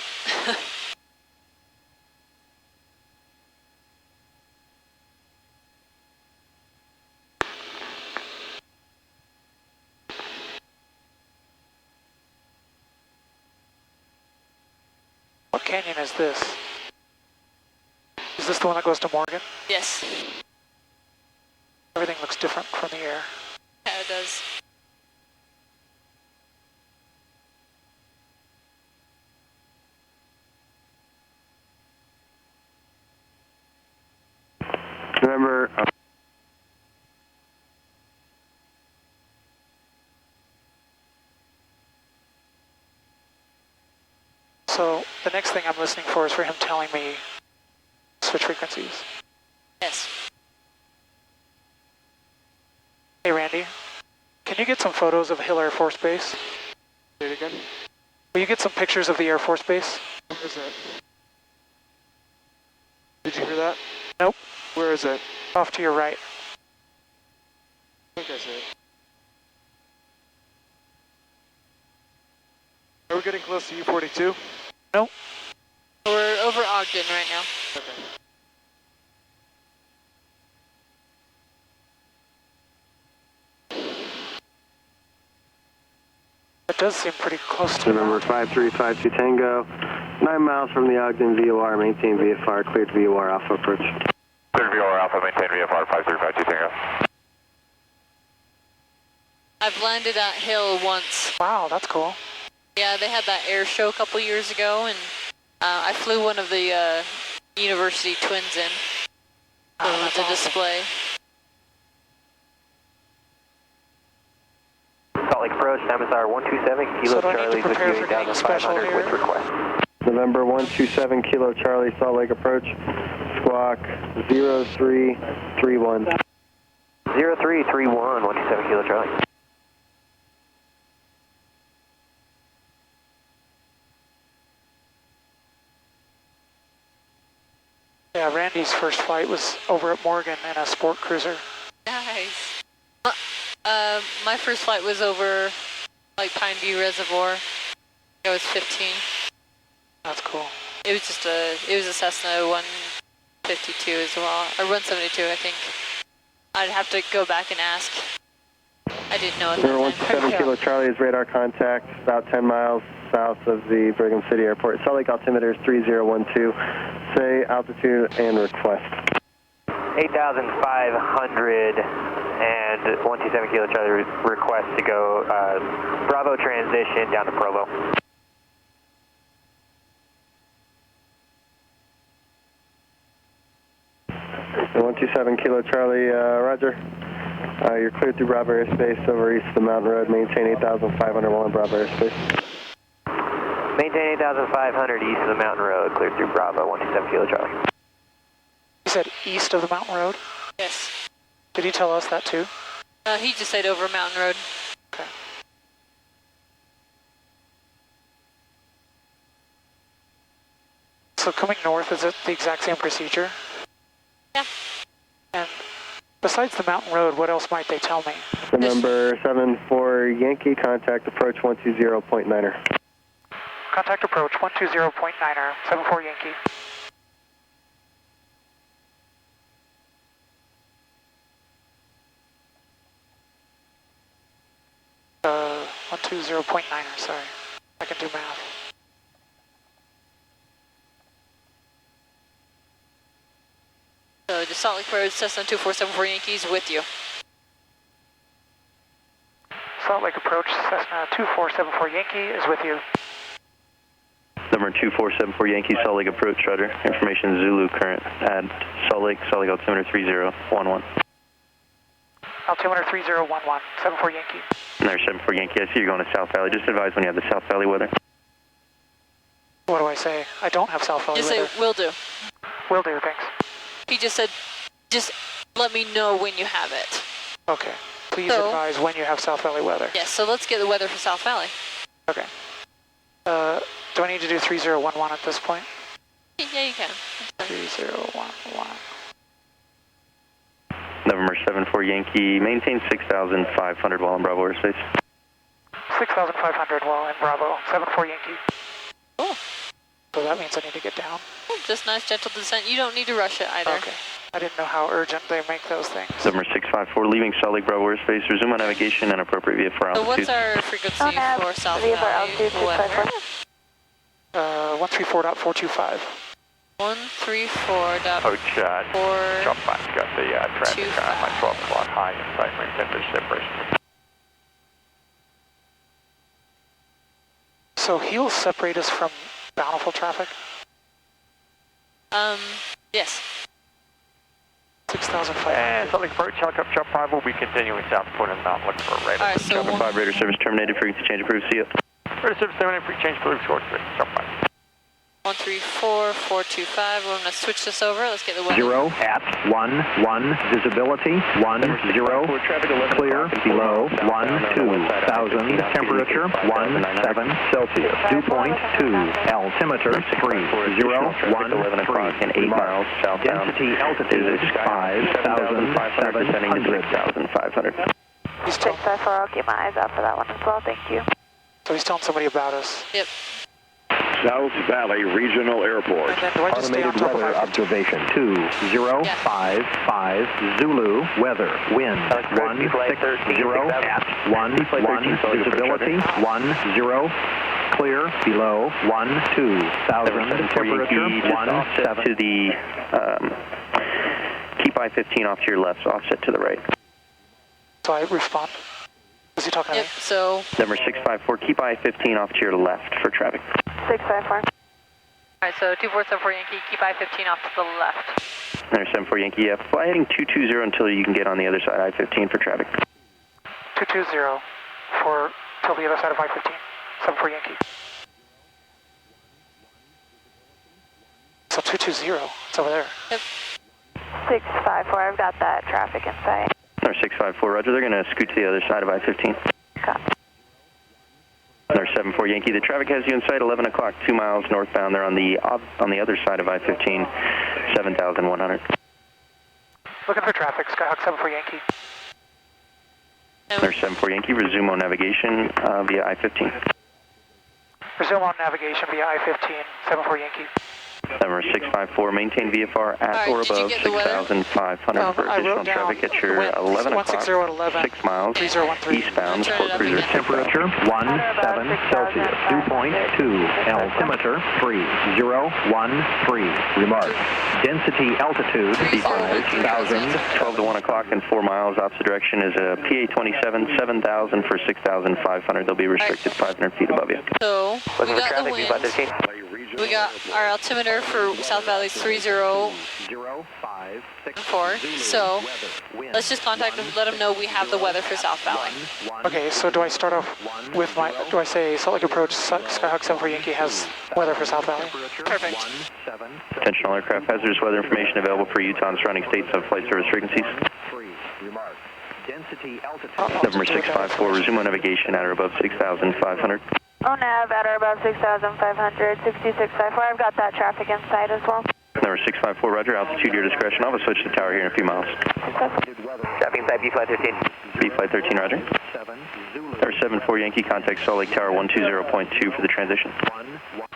canyon is this? Is this the one that goes to Morgan? Yes. Everything looks different from the air. Yeah, it does. Remember, so the next thing I'm listening for is for him telling me switch frequencies. Yes. Hey Randy, can you get some photos of Hill Air Force Base? Say it again? Will you get some pictures of the Air Force Base? Where is it? Did you hear that? Nope. Where is it? Off to your right. I think I see it. Are we getting close to U-42? Nope. We're over Ogden right now. Okay. That does seem pretty close to November 5352 Tango, 9 miles from the Ogden VOR, maintain VFR, cleared VOR Alpha approach. Cleared VOR Alpha, maintain VFR 5352 Tango. I've landed at Hill once. Wow, that's cool. Yeah, they had that air show a couple years ago, and I flew one of the university twins in. So Oh, that's the awesome. display. Salt Lake approach, time is our 127, Kilo So do I need to Charlie, prepare for getting special 8500 with here? request. November 127 Kilo Charlie, Salt Lake approach, squawk 0331. 0331, 127 Kilo Charlie. Yeah, Randy's first flight was over at Morgan in a sport cruiser. Nice. My first flight was over like Pine View Reservoir. I was 15. That's cool. It was just it was a Cessna 152 as well, or 172 I think. I'd have to go back and ask. I didn't know at that November time. 127 Kilo Charlie is radar contact, about 10 miles south of the Brigham City Airport. Salt Lake altimeter is 3012. Say altitude and request. 8,500 and 127 Kilo Charlie request to go Bravo transition down to Provo. So 127 Kilo Charlie, roger. You're cleared through Bravo airspace over east of the Mountain Road. Maintain 8,500 while in Bravo airspace. Maintain 8,500 east of the Mountain Road, cleared through Bravo, 127 Kilo Charlie. You said east of the mountain road? Yes. Did he tell us that too? He just said over Mountain Road. Okay. So coming north, is it the exact same procedure? Yeah. And besides the mountain road, what else might they tell me? Number 74 Yankee, contact approach 120.9er. Contact approach 120.9er, 74 Yankee. 120.9er, sorry. I can do math. So the Salt Lake Road Cessna 2474 Yankees with you. Salt Lake approach, Cessna 2474 Yankee is with you. Number 2474 Yankee, Salt Lake approach, roger. Information Zulu current at Salt Lake altimeter 3011. Altimeter 3011, 74 Yankee. Number 74 Yankee, I see you're going to South Valley. Just advise when you have the South Valley weather. What do I say? I don't have South Valley Just weather. say, will do. Will do, thanks. He just said, just let me know when you have it. Okay. Please So- advise when you have South Valley weather. Yes, so let's get the weather for South Valley. Okay. Do I need to do 3011 at this point? Yeah, you can. 3011. November 74 Yankee, maintain 6,500 while in Bravo airspace. 6,500 while in Bravo, 74 Yankee. Cool. So that means I need to get down. Just nice, gentle descent. You don't need to rush it either. Okay. I didn't know how urgent they make those things. November 654, leaving Salt Lake Bravo airspace. Resume on navigation and appropriate VFR So altitude. what's our frequency for South Valley weather? 134.425. 134.425. Coach, jump back, got the traffic on my 12 o'clock high inside my center separation. So he'll separate us from bountiful traffic? Yes. 6,500. And something approach, helicopter jump 5 will be continuing south, point of the mountain, looking for a radar. Alright, so Traffic 5, radar service terminated, frequency change approved, see ya. Radar service terminated, frequency change approved, score 6, jump 5. 134.425. We're going to switch this over. Let's get the weather. 0 at 1, visibility, 10, clear, below, 2,000, temperature, 17 Celsius, dew point 2, altimeter, 3013, and 8 miles southbound. density altitude, 5,700. He's telling, 654, I'll keep my eyes out for that one as well, thank you. so he's telling somebody about us. Yep. South Valley Regional Airport. And then do I just stay on Automated top of weather 5? observation, 2055 Zulu, weather, wind, 160 at 1, visibility, 10, clear, below, 2,000, temperature, 17. To the, keep I-15 off to your left, so offset to the right. So I respond. Is he talking Yep, to me? so... Number 654, keep I-15 off to your left for traffic. 654. Alright, so 2474 Yankee, keep I-15 off to the left. Number 74 Yankee, yeah, fly heading 220 until you can get on the other side I-15 for traffic. 220 for till the other side of I-15. 74 Yankee. So 220, it's over there. Yep. 654, I've got that traffic in sight. Number 654, roger, they're going to scoot to the other side of I-15. Copy. Number 74 Yankee, the traffic has you in sight 11 o'clock, 2 miles northbound. They're on the other side of I-15, 7,100. Looking for traffic, Skyhawk 74 Yankee. Number 74 Yankee, resume on navigation via I-15. Resume on navigation via I-15, 74 Yankee. Number 654, maintain VFR at or above 6,500 for additional traffic at your 11 o'clock, 6 miles eastbound for cruiser. Temperature, 17 Celsius, dew point 2, altimeter, 3013. Remark, density altitude, 5,000. 12 to 1 o'clock and 4 miles opposite direction is a PA-27, 7,000 for 6,500. They'll be restricted 500 feet above you. So, we got the wind. We got our altimeter for South Valley 3054. So, let's just contact them, let them know we have the weather for South Valley. Okay, so do I start off with do I say Salt Lake Approach, Skyhawk 74 Yankee has weather for South Valley? Perfect. Attention all aircraft, hazardous weather information available for Utah and surrounding states on flight service frequencies. Number 654, resume on navigation at or above 6,500. Oh, nav at or above 6,500, 6654. I've got that traffic in sight as well. Number 654, roger, altitude your discretion. I'll switch to the tower here in a few miles. Traffic inside B-Flight 13. B-Flight 13, roger. Number 74 Yankee, contact Salt Lake Tower 120.2 for the transition.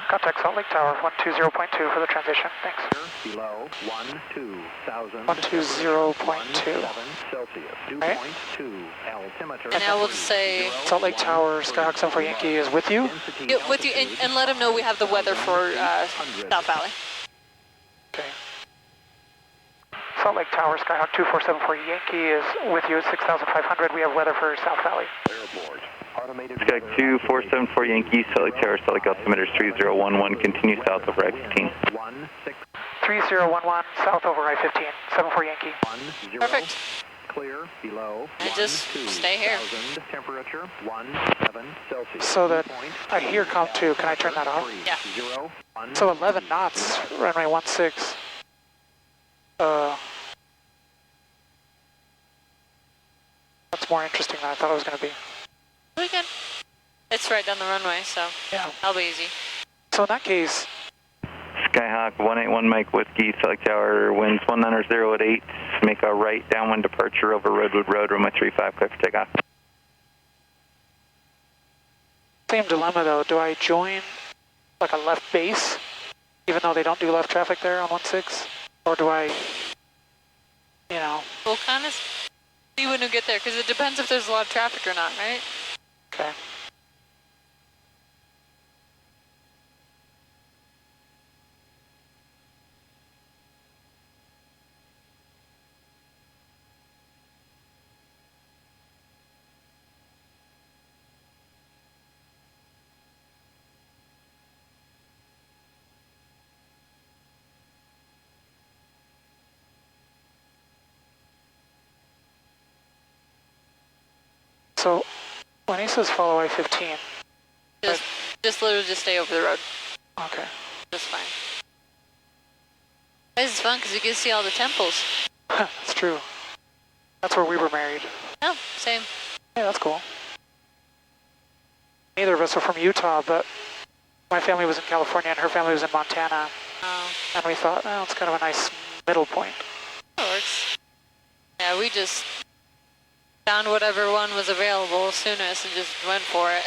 Contact Salt Lake Tower 120.2 for the transition, thanks. Below 12,000. 120.2. Right. And now we'll just say... Salt Lake Tower, Skyhawk 74 Yankee is with you? Yeah, with you, and let them know we have the weather for South Valley. Okay. Salt Lake Tower, Skyhawk 2474 Yankee is with you at 6,500. We have weather for South Valley. Skyhawk 2474 Yankee, Salt Lake Tower, Salt Lake altimeter 3011, continue south over I-15. 3011 south over I-15, 74 Yankee. Perfect. Clear, below, And just stay here. temperature, 17 Celsius. So that I hear comp 2, can I turn that off? Yeah. So 11 knots, runway 16. That's more interesting than I thought it was going to be. We good. It's right down the runway, so yeah, that'll be easy. So in that case... Skyhawk 181 Mike Whiskey, Salt Lake Tower, winds 190 at 8, make a right downwind departure over Redwood Road, runway 35, clear for takeoff. Same dilemma though, do I join like a left base, even though they don't do left traffic there on 16? Or do I, you know? We'll kind of see when we get there, because it depends if there's a lot of traffic or not, right? Okay. So when he says follow I-15, just literally just stay over the road. Okay. That's fine. This is fun because you get to see all the temples. That's true. That's where we were married. Oh, same. Yeah, that's cool. Neither of us are from Utah, but my family was in California and her family was in Montana. Oh. And we thought, oh, it's kind of a nice middle point. That works. Yeah, we just found whatever one was available soonest and just went for it.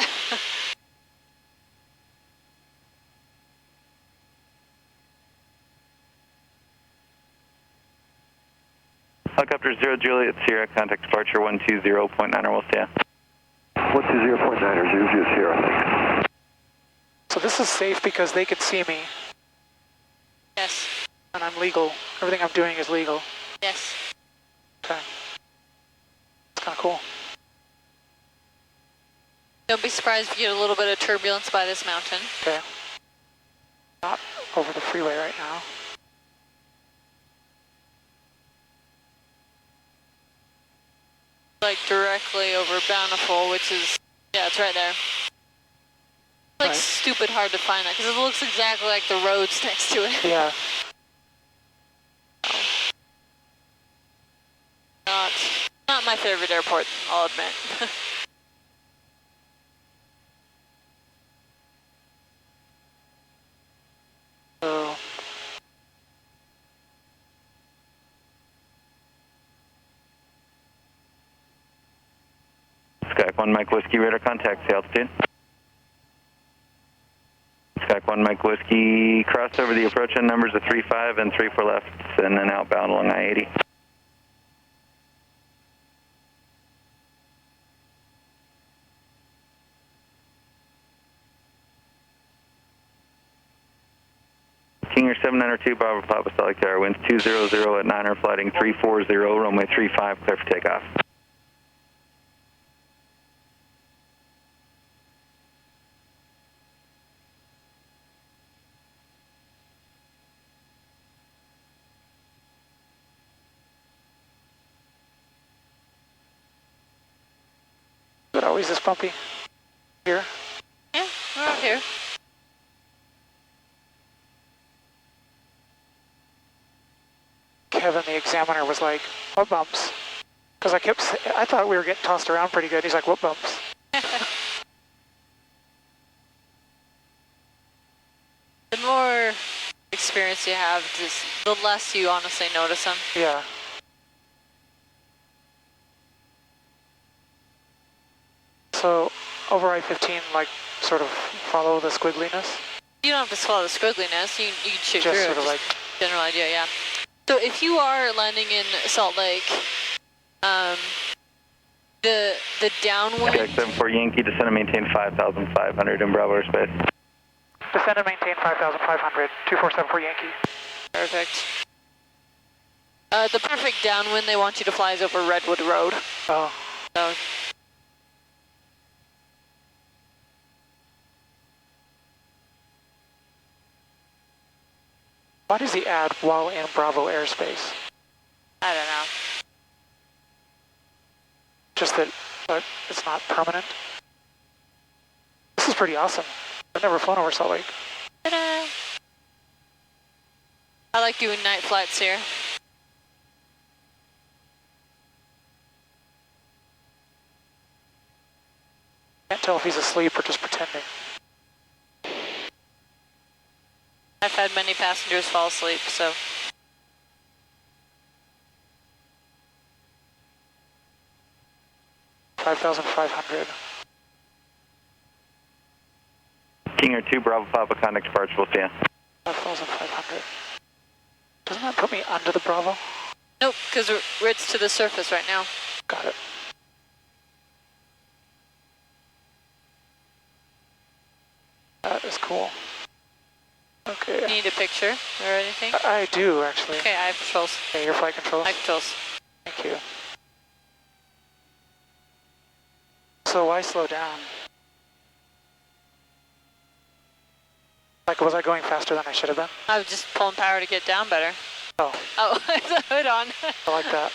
Helicopter 0 Juliet Sierra, contact departure 120.9 will stay. 120.9 Juliet Sierra. So this is safe because they could see me. Yes. And I'm legal. Everything I'm doing is legal. Yes. Okay. It's kind of cool. Don't be surprised if you get a little bit of turbulence by this mountain. Okay. Not over the freeway right now. Like directly over Bountiful, which is, yeah, it's right there. It's like right. Stupid hard to find that because it looks exactly like the roads next to it. Yeah. Not my favorite airport, I'll admit. So Skype 1 Mike Whiskey, radar contact, the altitude. Skype 1 Mike Whiskey, crossed over the approach end numbers of 35 and 34 left, and then outbound along I-80. Kinger 792, Bravo Papa Sally Tower, winds 200 at 9er, flighting 340, runway 35, clear for takeoff. is it always this bumpy? Here? Yeah, we're out here. Kevin, the examiner, was like, what bumps? Because I thought we were getting tossed around pretty good. He's like, what bumps? The more experience you have, just the less you honestly notice them. Yeah. So, over I-15, like, sort of follow the squiggliness? You don't have to follow the squiggliness. You can shoot just through sort of like general idea, yeah. So if you are landing in Salt Lake, the downwind... Jack 74 Yankee, descend and maintain 5,500 in Bravo airspace. Descend and maintain 5,500, 2474 Yankee. Perfect. The perfect downwind they want you to fly is over Redwood Road. Oh. So... Why does he add while in Bravo airspace? I don't know. Just that it's not permanent? This is pretty awesome. I've never flown over Salt Lake. Ta-da! I like doing night flights here. Can't tell if he's asleep or just pretending. I've had many passengers fall asleep, so. 5,500. Kinger 2, Bravo Papa, contact departure, we'll see ya. 5,500. Doesn't that put me under the Bravo? Nope, because it's to the surface right now. Got it. That is cool. Okay. You need a picture or anything? I do, actually. Okay, I have controls. Okay, your flight controls? I have controls. Thank you. So why slow down? Like, was I going faster than I should have been? I was just pulling power to get down better. Oh. Oh, the hood on. I like that.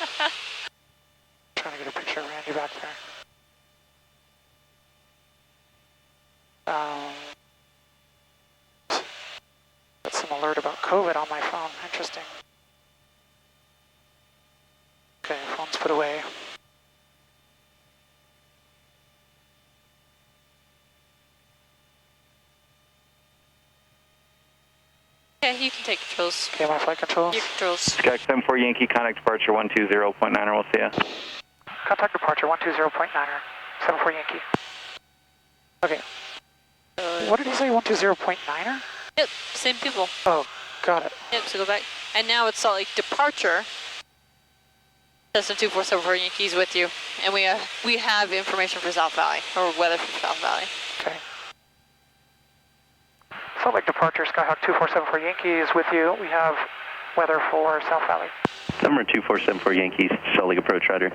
Trying to get a picture of Randy back there. Got some alert about COVID on my phone. Interesting. Okay, phone's put away. Okay, you can take controls. Okay, my flight controls. Your controls. Sky 74 Yankee, contact departure 120.9er, we'll see ya. Contact departure 120.9er, 74 Yankee. Okay. What did he say, 120.9er? Yep, same people. Oh, got it. Yep, so go back. And now it's Salt Lake departure. Cessna 2474 Yankees with you. And we have information for South Valley, or weather from South Valley. Okay. Salt Lake departure, Skyhawk 2474 Yankees with you. We have weather for South Valley. Number 2474 Yankees, Salt Lake approach, roger.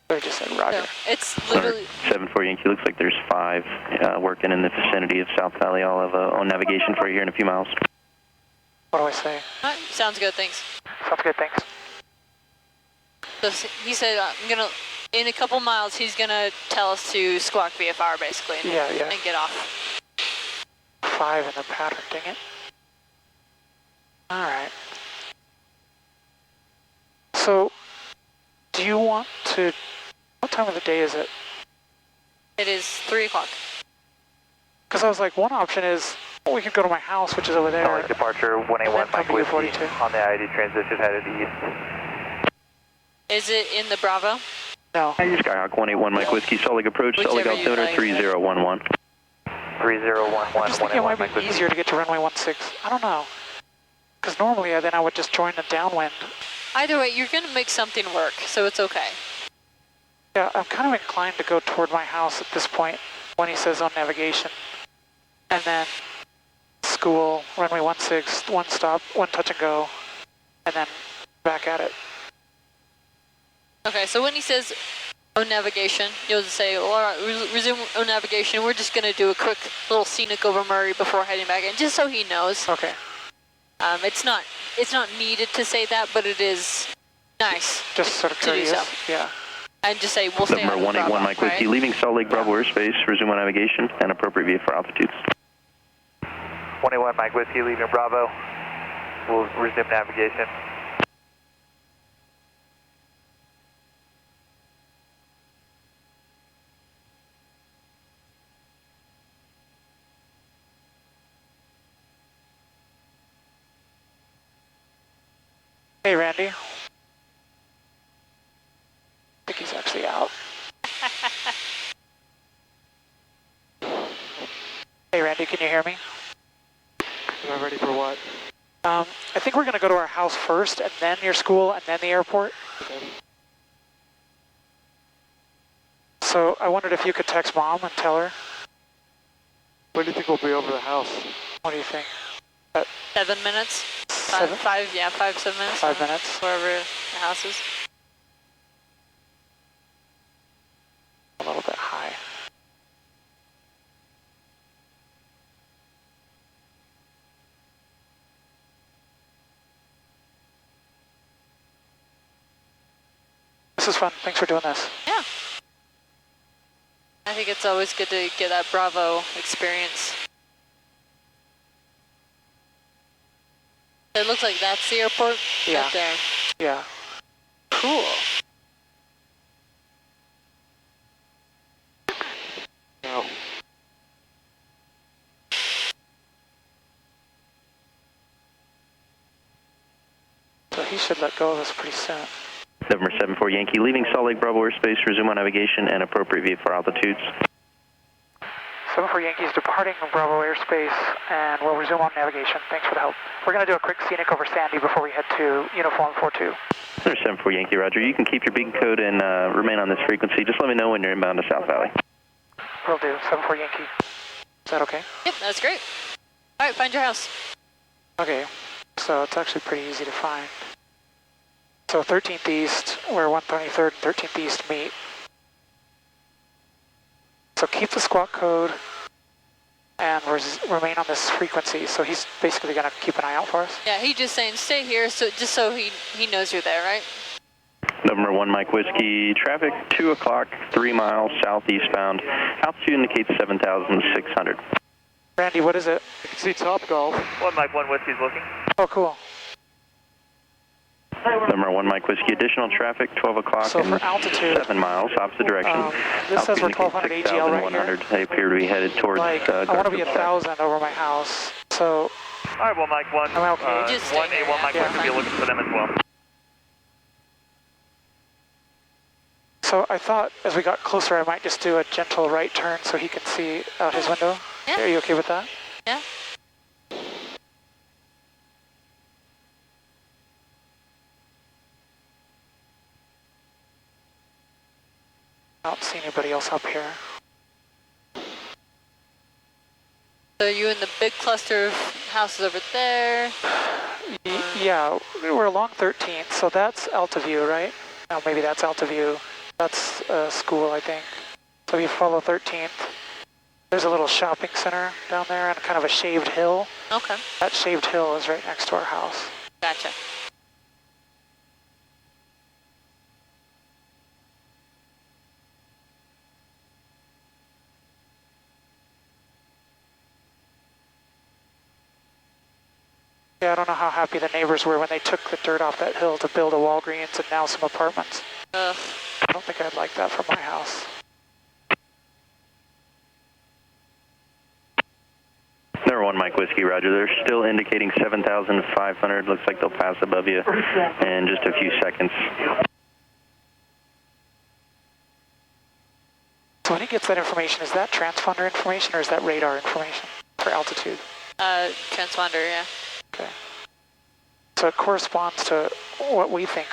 I just said roger. So it's literally... 74 Yankee, looks like there's 5 working in the vicinity of South Valley. I'll have on navigation for you here in a few miles. What do I say? Sounds good, thanks. Sounds good, thanks. So he said, in a couple miles, he's gonna tell us to squawk VFR basically and, and get off. 5 in the pattern, dang it. Alright. So, do you want to, what time of the day is it? It is 3 o'clock. Because I was like, one option is, we could go to my house, which is over there. Like departure 181 Mike Whiskey on the ID transition headed east. Is it in the Bravo? No. Skyhawk 181 Mike Whiskey, Salt Lake approach, Salt Lake altimeter 3011. 3011. I'm just thinking it might be easier to get to runway 16. I don't know. Because normally then I would just join the downwind. Either way, you're going to make something work, so it's okay. Yeah, I'm kind of inclined to go toward my house at this point when he says on navigation. And then school, runway 16, one stop, one touch and go, and then back at it. Okay, so when he says on navigation, you'll just say, all right, resume on navigation. We're just going to do a quick little scenic over Murray before heading back in, just so he knows. Okay. It's not needed to say that, but it is nice. Just sort of curious. To do so. Yeah. And just say, we'll stay on Number 181 Mike Whiskey, leaving Salt Lake Bravo airspace, resume on navigation, and appropriate VFR altitudes. 181 Mike Whiskey, leaving Bravo. We'll resume navigation. Hey, Randy. I think he's actually out. Hey, Randy, can you hear me? Am I ready for what? I think we're going to go to our house first, and then your school, and then the airport. Okay. So I wondered if you could text Mom and tell her. When do you think we'll be over the house? What do you think? 7 minutes? 7 minutes. 5 minutes. Wherever the house is. A little bit high. This is fun. Thanks for doing this. Yeah. I think it's always good to get that Bravo experience. It looks like that's the airport right there. Yeah. Cool. No. So he should let go of us pretty soon. November 74 Yankee, leaving Salt Lake Bravo airspace, resume on navigation, and appropriate VFR altitudes. 74 Yankees departing Bravo airspace, and we'll resume on navigation. Thanks for the help. We're going to do a quick scenic over Sandy before we head to Uniform 42. There's 74 Yankee, roger. You can keep your beacon code and remain on this frequency. Just let me know when you're inbound to South Valley. Will do. 74 Yankee. Is that okay? Yep, that's great. All right, find your house. Okay, so it's actually pretty easy to find. So 13th East, where 123rd and 13th East meet. So keep the squawk code and remain on this frequency. So he's basically going to keep an eye out for us. Yeah, he's just saying stay here, so just so he knows you're there, right? November 1 Mike Whiskey, traffic 2 o'clock, 3 miles southeastbound. Altitude indicates 7,600. Randy, what is it? I can see Top Golf. 1 Mike 1 Whiskey's looking. Oh, cool. November 1 Mike Whiskey, additional traffic, 12 o'clock so and for altitude, 7 miles, opposite direction. This says we're 1,200 AGL right here. They appear to be headed towards I want to be 1,000 over my house, so... All right, 1 Mike 1. I'm okay. Just 1 A1 Mike 1 will be looking for them as well. So I thought as we got closer I might just do a gentle right turn so he can see out his window. Yeah. Are you okay with that? Yeah. I don't see anybody else up here. So you in the big cluster of houses over there? Yeah, we're along 13th, so that's Altaview, right? No, maybe that's Altaview. That's school, I think. So if you follow 13th, there's a little shopping center down there and kind of a shaved hill. Okay. That shaved hill is right next to our house. Gotcha. Yeah, I don't know how happy the neighbors were when they took the dirt off that hill to build a Walgreens and now some apartments. Ugh. I don't think I'd like that for my house. Number 1 Mike Whiskey, roger. They're still indicating 7,500. Looks like they'll pass above you in just a few seconds. So when he gets that information, is that transponder information or is that radar information for altitude? Transponder, yeah. Okay. So it corresponds to what we think.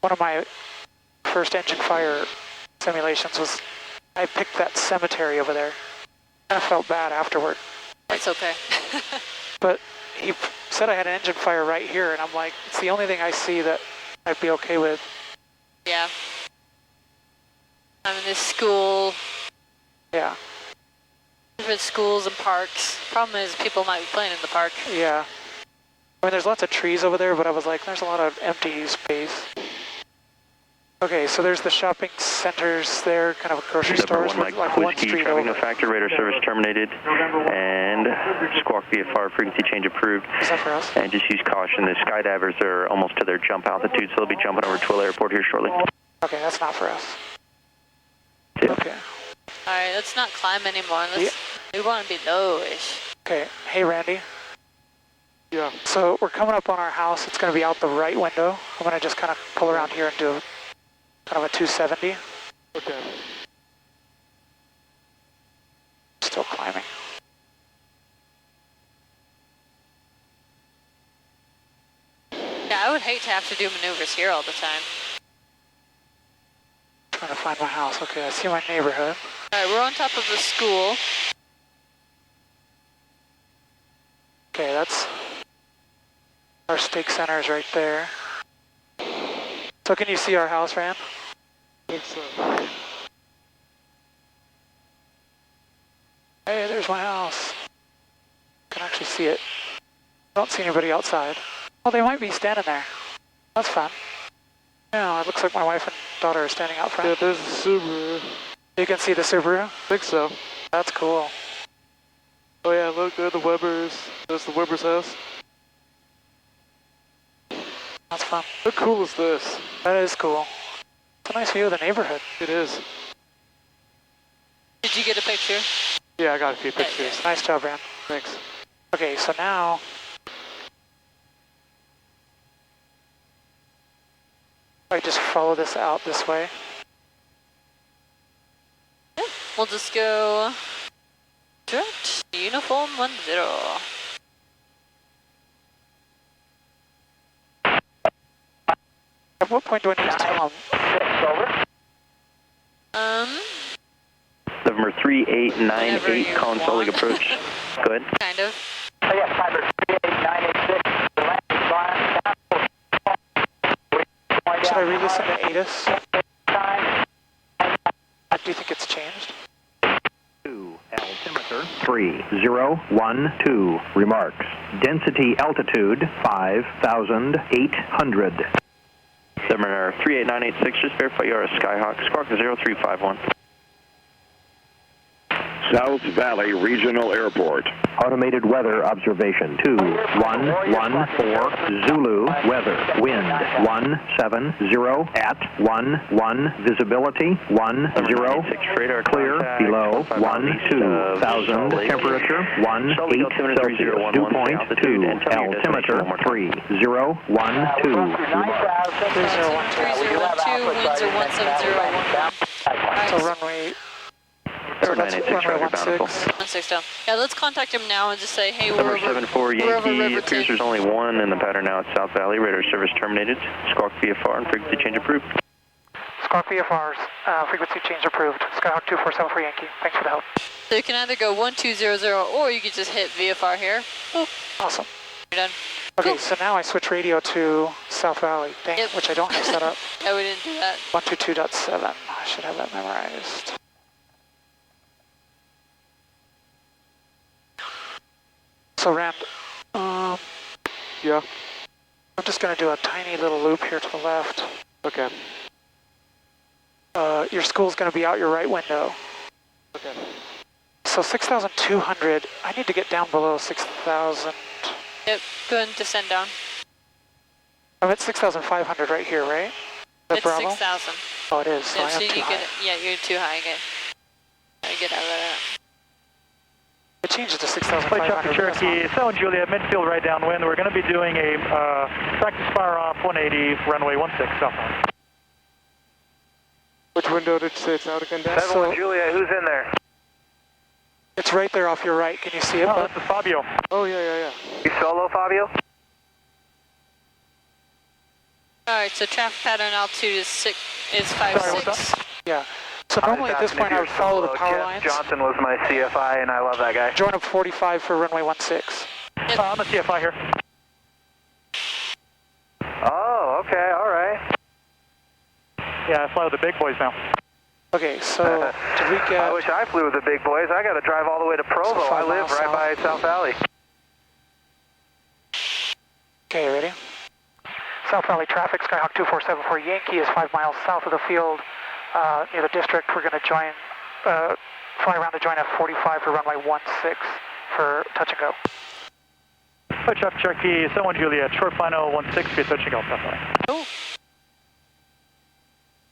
One of my first engine fire simulations was I picked that cemetery over there. I felt bad afterward. It's okay. But he said I had an engine fire right here, and I'm like, it's the only thing I see that I'd be okay with. Yeah. I'm in this school. Yeah. Different schools and parks. Problem is people might be playing in the park. Yeah. I mean, there's lots of trees over there, but I was like, there's a lot of empty space. Okay, so there's the shopping centers there, kind of grocery stores, Mike like Whiskey, one street traffic over. no factor, radar service terminated, and squawk VFR frequency change approved. Is that for us? And just use caution, the skydivers are almost to their jump altitude, so they'll be jumping over Twill Airport here shortly. Okay, that's not for us. Yeah. Okay. Alright, let's not climb anymore. We want to be lowish. Okay, hey Randy. Yeah. So we're coming up on our house. It's going to be out the right window. I'm going to just kind of pull around here and do kind of a 270. Okay. Still climbing. Yeah, I would hate to have to do maneuvers here all the time. Trying to find my house. Okay, I see my neighborhood. Alright, we're on top of the school. Okay, that's our stake center is right there. So can you see our house, Rand? I think so. Hey, there's my house. Can actually see it. I don't see anybody outside. Oh, they might be standing there. That's fun. Yeah, it looks like my wife and daughter are standing out front. Yeah, there's a Subaru. You can see the Subaru? I think so. That's cool. Oh yeah, look, there are the Webbers. There's the Webbers house. That's fun. How cool is this? That is cool. It's a nice view of the neighborhood. It is. Did you get a picture? Yeah, I got a few pictures. Nice job, Rand. Thanks. Okay, so now I just follow this out this way. Yeah, we'll just go direct uniform 10. At what point do I need to tell them? November 3898, consolic approach. Go ahead. Kind of. Oh, yeah, Fiber 38986. Should I re-listen to ATIS? Do you think it's changed? 2, altimeter Altimeter 3012. Remarks. Density altitude 5,800. Seminar 38986, just verify you are a Skyhawk, Squawk 0351. South Valley Regional Airport. Automated weather observation 2114 Zulu weather. Wind 170 at 11 visibility 10 clear below 12,000 temperature 18 Celsius dew point 2 altimeter 3012 3012 winds are 17011. So runway. So that's runway 16 down. Yeah, let's contact him now and just say, hey, Number 74 Yankee, appears there's only one in the pattern now at South Valley. Radar service terminated. Squawk VFR and frequency change approved. Squawk VFR's frequency change approved. Skyhawk 247 for Yankee. Thanks for the help. So you can either go 1200 or you could just hit VFR here. Boop. Awesome. You're done. Okay, cool. So now I switch radio to South Valley, which I don't have set up. Yeah, we didn't do that. 122.7. I should have that memorized. So Rand, yeah. I'm just going to do a tiny little loop here to the left. Okay. Your school's going to be out your right window. Okay. So 6,200, I need to get down below 6,000. Yep, go ahead and descend down. I'm at 6,500 right here, right? It's 6,000. Oh, it is. So yep, I am so too high. Yeah, you're too high again. I get out of that. It changes to 6,500. Cherokee, 7 Juliet, midfield right downwind. We're going to be doing a practice fire off 180, runway 16 southbound. Which window did you say it's out again, Dan? 7 Juliet, who's in there? It's right there off your right. Can you see it? Oh, this is Fabio. Oh, yeah. You solo, Fabio? Alright, so traffic pattern altitude is 5'6". Yeah. So normally at this point I would follow the power lines. Johnson was my CFI and I love that guy. Join up 45 for runway 16. Yep. I'm a CFI here. Oh, okay, alright. Yeah, I fly with the big boys now. Okay, so did we get... I wish I flew with the big boys. I got to drive all the way to Provo. So I live right by South Valley. Okay, ready? South Valley traffic, Skyhawk 247 for Yankee is 5 miles south of the field. Near the district, we're going to join, fly around to join F45 for runway 16 for touch and go. Hi, traffic Cherokee, 7 Juliet, short final 16 for touch and go, South Valley. Oh.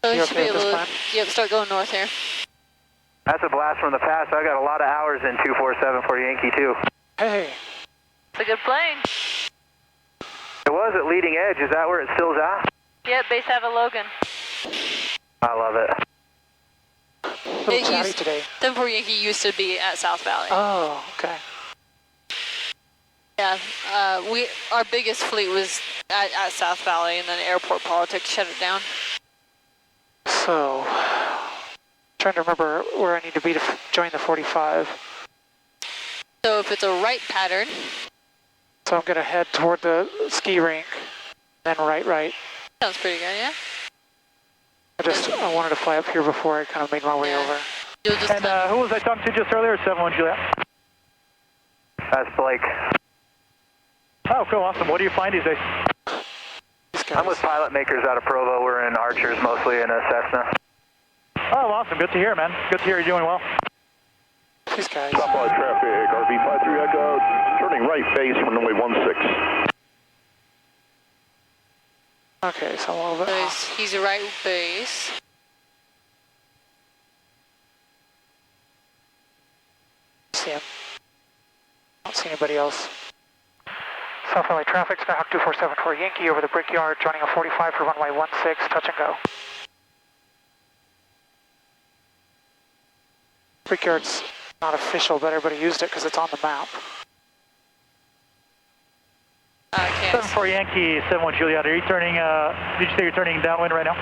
So you should be able to start going north here. That's a blast from the past. I got a lot of hours in 247 for Yankee too. Hey. It's a good plane. It was at leading edge. Is that where it still's at? Yeah, base have a Logan. I love it. A little chatty today. 74 Yankee used to be at South Valley. Oh, okay. Yeah, our biggest fleet was at South Valley, and then airport politics shut it down. So, trying to remember where I need to be to join the 45. So if it's a right pattern. So I'm going to head toward the ski rink, then right. Sounds pretty good, yeah? I wanted to fly up here before I kind of made my way over. And who was I talking to just earlier? 71 Juliet. That's Blake. Oh, cool, awesome. What do you find these days? I'm with pilot makers out of Provo. We're in Archers mostly in a Cessna. Oh, awesome. Good to hear, man. Good to hear you're doing well. These guys. Southbound traffic, RV53 Echo, turning right face from runway 16. Okay, so a little bit off. He's a right base. See him. Don't see anybody else. South Valley traffic, Skyhawk 247 for Yankee over the Brickyard, joining a 45 for runway 16, touch and go. Brickyard's not official, but everybody used it because it's on the map. Okay. 74 Yankee, 71 Juliet. Are you turning, did you say you're turning downwind right now?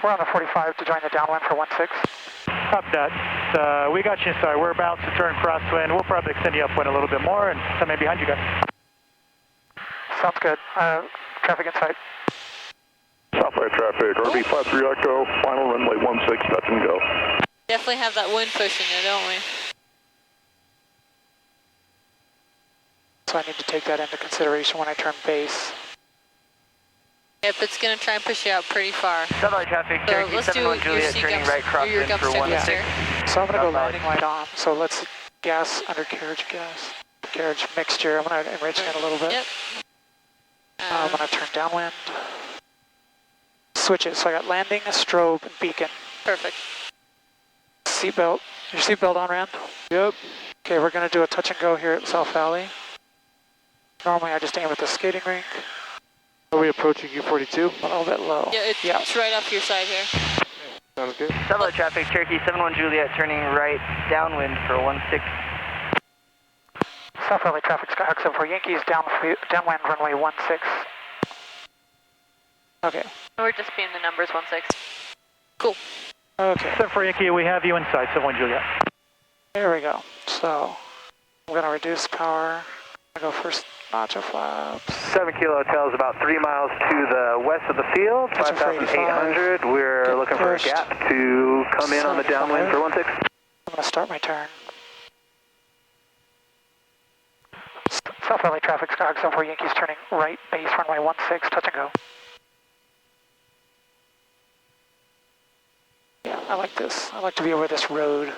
We're on the 45 to join the downwind for 16. Copy that. We got you inside. We're about to turn crosswind. We'll probably extend you upwind a little bit more and come in behind you guys. Sounds good. Traffic inside. Southbound traffic, RV53 Echo, final runway 16, touch and go. Definitely have that wind pushing you, don't we? So I need to take that into consideration when I turn base. Yep, it's going to try and push you out pretty far. Satellite traffic, So Cherokee 71 Juliet, turning right crosswind for 16. Yeah. So I'm going to go landing light on. So let's gas, undercarriage gas, carriage mixture. I'm going to enrich it a little bit. Yep. I'm going to turn downwind. Switches. So I got landing, a strobe, and beacon. Perfect. Seatbelt. Your seatbelt on, Rand? Yep. Okay, we're going to do a touch and go here at South Valley. Normally I just aim at the skating rink. Are we approaching U42? A little bit low. Yeah, it's right off your side here. Sounds good. Satellite traffic, Cherokee 71 Juliet, turning right downwind for 16. South Valley traffic, Skyhawk 74 Yankees, downwind runway 16. Okay. We're just being the numbers 16. Cool. Okay. 74 Yankee, we have you inside, 71 Juliet. There we go. So I'm going to reduce power. I'm going to go first notch of flaps. 7 Kilo Hotel is about 3 miles to the west of the field, 5,800. We're looking for a gap to come in on the downwind for 16. I'm going to start my turn. South Valley traffic, Skyhawk 74 Yankees, turning right, base runway 16, touch and go. Yeah, I like this. I like to be over this road.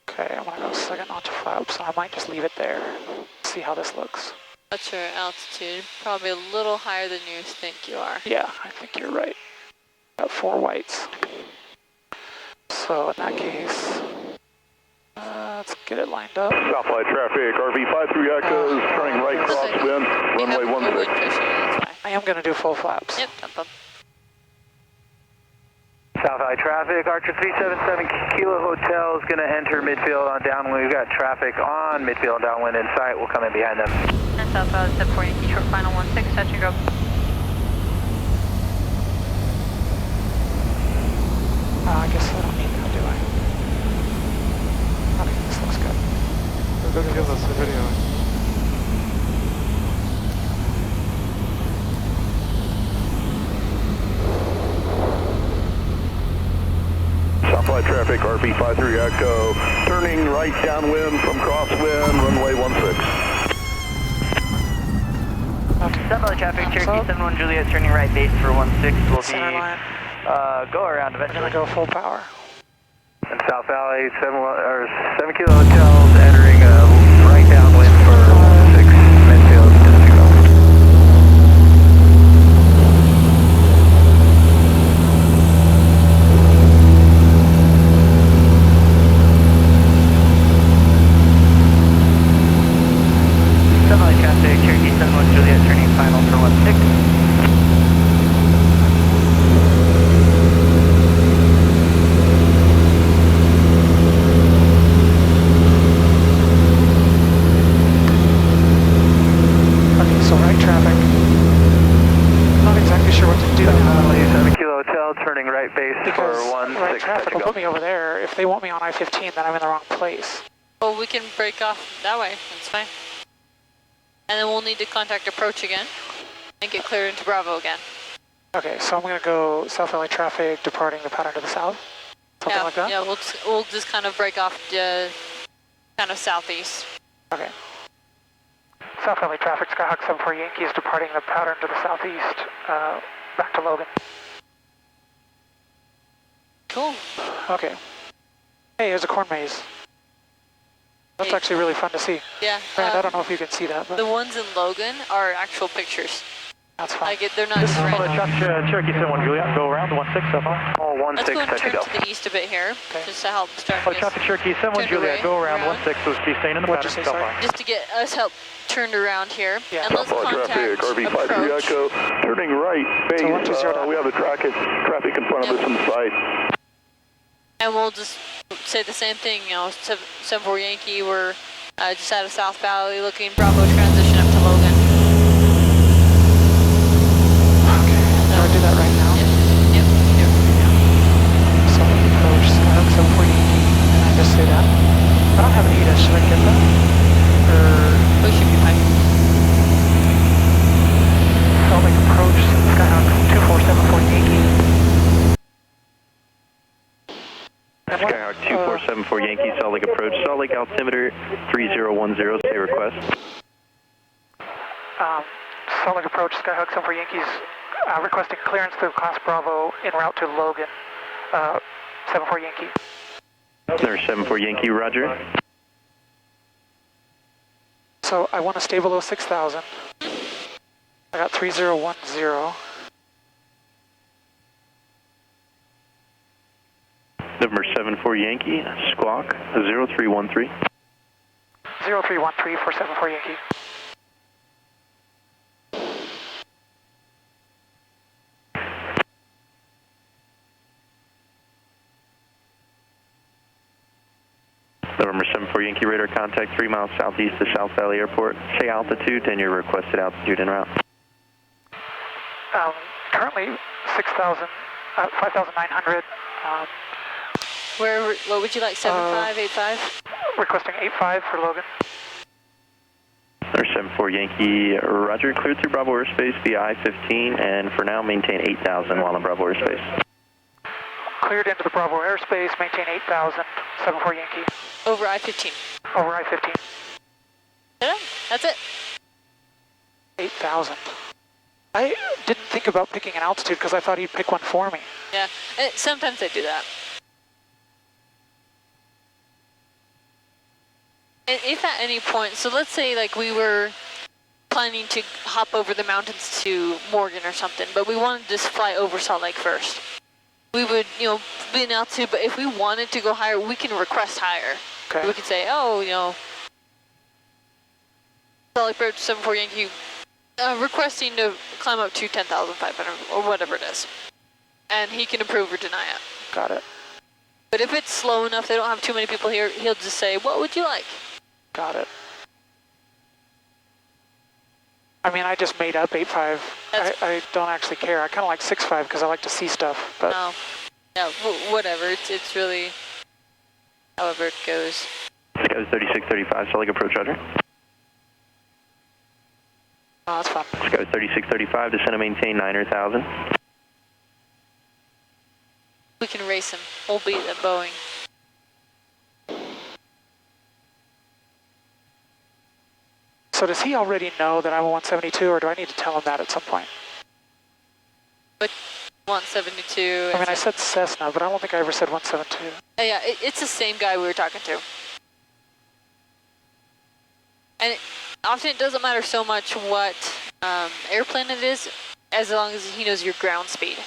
Okay, I'm going to go second notch of flaps. I might just leave it there. See how this looks. What's your altitude? Probably a little higher than you think you are. Yeah, I think you're right. Got 4 whites. So in that case, let's get it lined up. Southlight traffic, RV53 Echoes, turning right crosswind, runway 16. I am going to do full flaps. Yep, up. South Valley traffic, Archer 377 Kilo Hotel is going to enter midfield on downwind. We've got traffic on midfield downwind in sight. We'll come in behind them. And South Valley 74 Yankee, short final 16, touch and go. I guess I don't need that, do I? Okay, this looks good. We're going to give us a video. Southlight traffic, RV53 Echo, turning right downwind from crosswind, runway 16. South Valley traffic, Cherokee 71 Juliet, turning right base for 16. We'll be go around eventually. We're going to go full power. And South Valley 7 Kilo Hotels entering right downwind for 16 midfield. South Valley traffic, Cherokee 71 Juliet, turning final for 16. So right traffic. Not exactly sure what to do now. 7 Kilo Hotel, turning right base for 16. Right traffic will put me over there. If they want me on I-15, then I'm in the wrong place. Well, we can break off that way. That's fine. And then we'll need to contact approach again and get cleared into Bravo again. Okay, so I'm going to go South Valley traffic, departing the pattern to the south. Something like that? Yeah, we'll just kind of break off kind of southeast. Okay. South Valley traffic, Skyhawk 74 Yankees, departing the pattern to the southeast, back to Logan. Cool. Okay. Hey, there's a corn maze. That's actually really fun to see. Yeah. Rand, I don't know if you can see that. But the ones in Logan are actual pictures. That's fine. They're not just random. Cherokee 71 Juliet, go around 16 so far. Oh, 16, Let's touch go and and turn to the east a bit here, just to help start traffic Cherokee 71 Juliet, go around 16, so be staying in the pattern so far. just to get us help turned around here. Yeah. And let's contact traffic, RV53 Echo, turning right, base, we have the traffic in front of us in sight. And we'll just say the same thing, 74 Yankee, we're just out of South Valley looking, Bravo transition up to Logan. Okay, so I do that right now. Yep. So approach Skyhawk 74 Yankee, and I just say that. I don't have an ADA, should I get that? We should be fine. So I'll make approach Skyhawk 2474 Yankee. Skyhawk 74 Yankee, Salt Lake approach, Salt Lake altimeter 3010, say request. Salt Lake approach, Skyhawk 74 Yankees, requesting clearance through Class Bravo en route to Logan, 74 Yankee. There's 74 Yankee, roger. So I want to stay below 6,000. I got 3010. Number 74 Yankee, squawk 0313. 0313 for 74 Yankee. November 74 Yankee radar contact 3 miles southeast of South Valley Airport. Say altitude and your requested altitude en route. Currently 6,000, 5,900. What would you like, 75, 85? Requesting 85 for Logan. There's 74 Yankee, roger, cleared through Bravo airspace via I-15, and for now maintain 8,000 while in Bravo airspace. Cleared into the Bravo airspace, maintain 8,000, 74 Yankee. Over I-15. Over I-15. Yeah, that's it. 8,000. I didn't think about picking an altitude because I thought he'd pick one for me. Yeah, sometimes they do that. And if at any point, so let's say like we were planning to hop over the mountains to Morgan or something, but we wanted to just fly over Salt Lake first. We would, be in altitude, but if we wanted to go higher, we can request higher. Okay. We could say, oh, Salt Lake Approach 74 Yankee, requesting to climb up to 10,500 or whatever it is. And he can approve or deny it. Got it. But if it's slow enough, they don't have too many people here, he'll just say, what would you like? Got it. I mean, I just made up 8.5. I don't actually care. I kind of like 6.5 because I like to see stuff. But no. Yeah, whatever. It's really however it goes. Sky 3635, Salt Lake approach, roger. Oh, that's fun. Sky 3635, descend and maintain 9,000. We can race him. We'll beat the Boeing. So does he already know that I'm a 172, or do I need to tell him that at some point? But 172. I mean, I said Cessna, but I don't think I ever said 172. Yeah, it's the same guy we were talking to. And often it doesn't matter so much what airplane it is, as long as he knows your ground speed.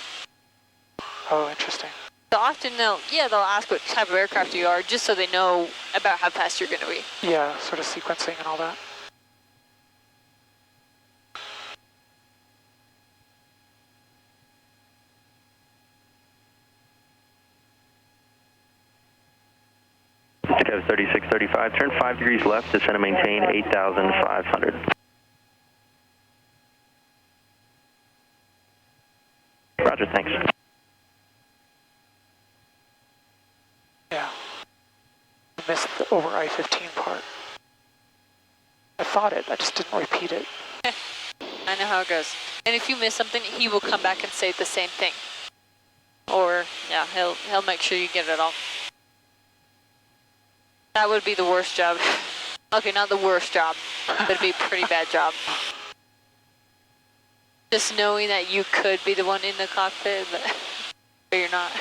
Oh, interesting. So often they'll ask what type of aircraft you are, just so they know about how fast you're going to be. Yeah, sort of sequencing and all that. Sky 3635, turn 5 degrees left, descend and maintain 8,500. Roger, thanks. Yeah. I missed the over I-15 part. I thought it, I just didn't repeat it. I know how it goes. And if you miss something, he will come back and say the same thing. Or, yeah, he'll make sure you get it all. That would be the worst job. Okay, not the worst job, but it'd be a pretty bad job. Just knowing that you could be the one in the cockpit, but you're not.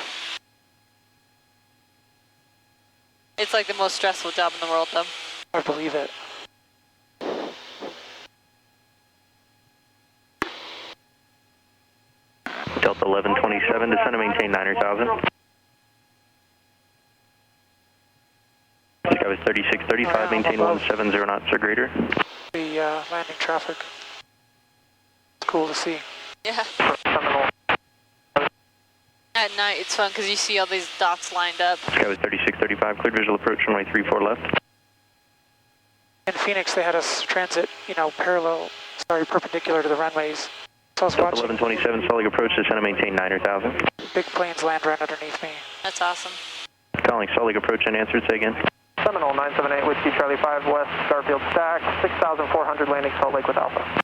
It's like the most stressful job in the world, though. I believe it. Delta 1127, descend and maintain 9,000. Sky was 3635, maintain 170 knots or greater. The landing traffic. It's cool to see. Yeah. At night it's fun because you see all these dots lined up. Sky was 3635, cleared visual approach runway 34 left. In Phoenix they had us transit, perpendicular to the runways. So I was Delta watching 1127, Salt Lake approach, descend and maintain 9,000. big planes land right underneath me. That's awesome. Calling Salt Lake approach unanswered, say again. Seminole 978 Whiskey Charlie 5 West, Garfield Stack, 6,400 landing Salt Lake with Alpha.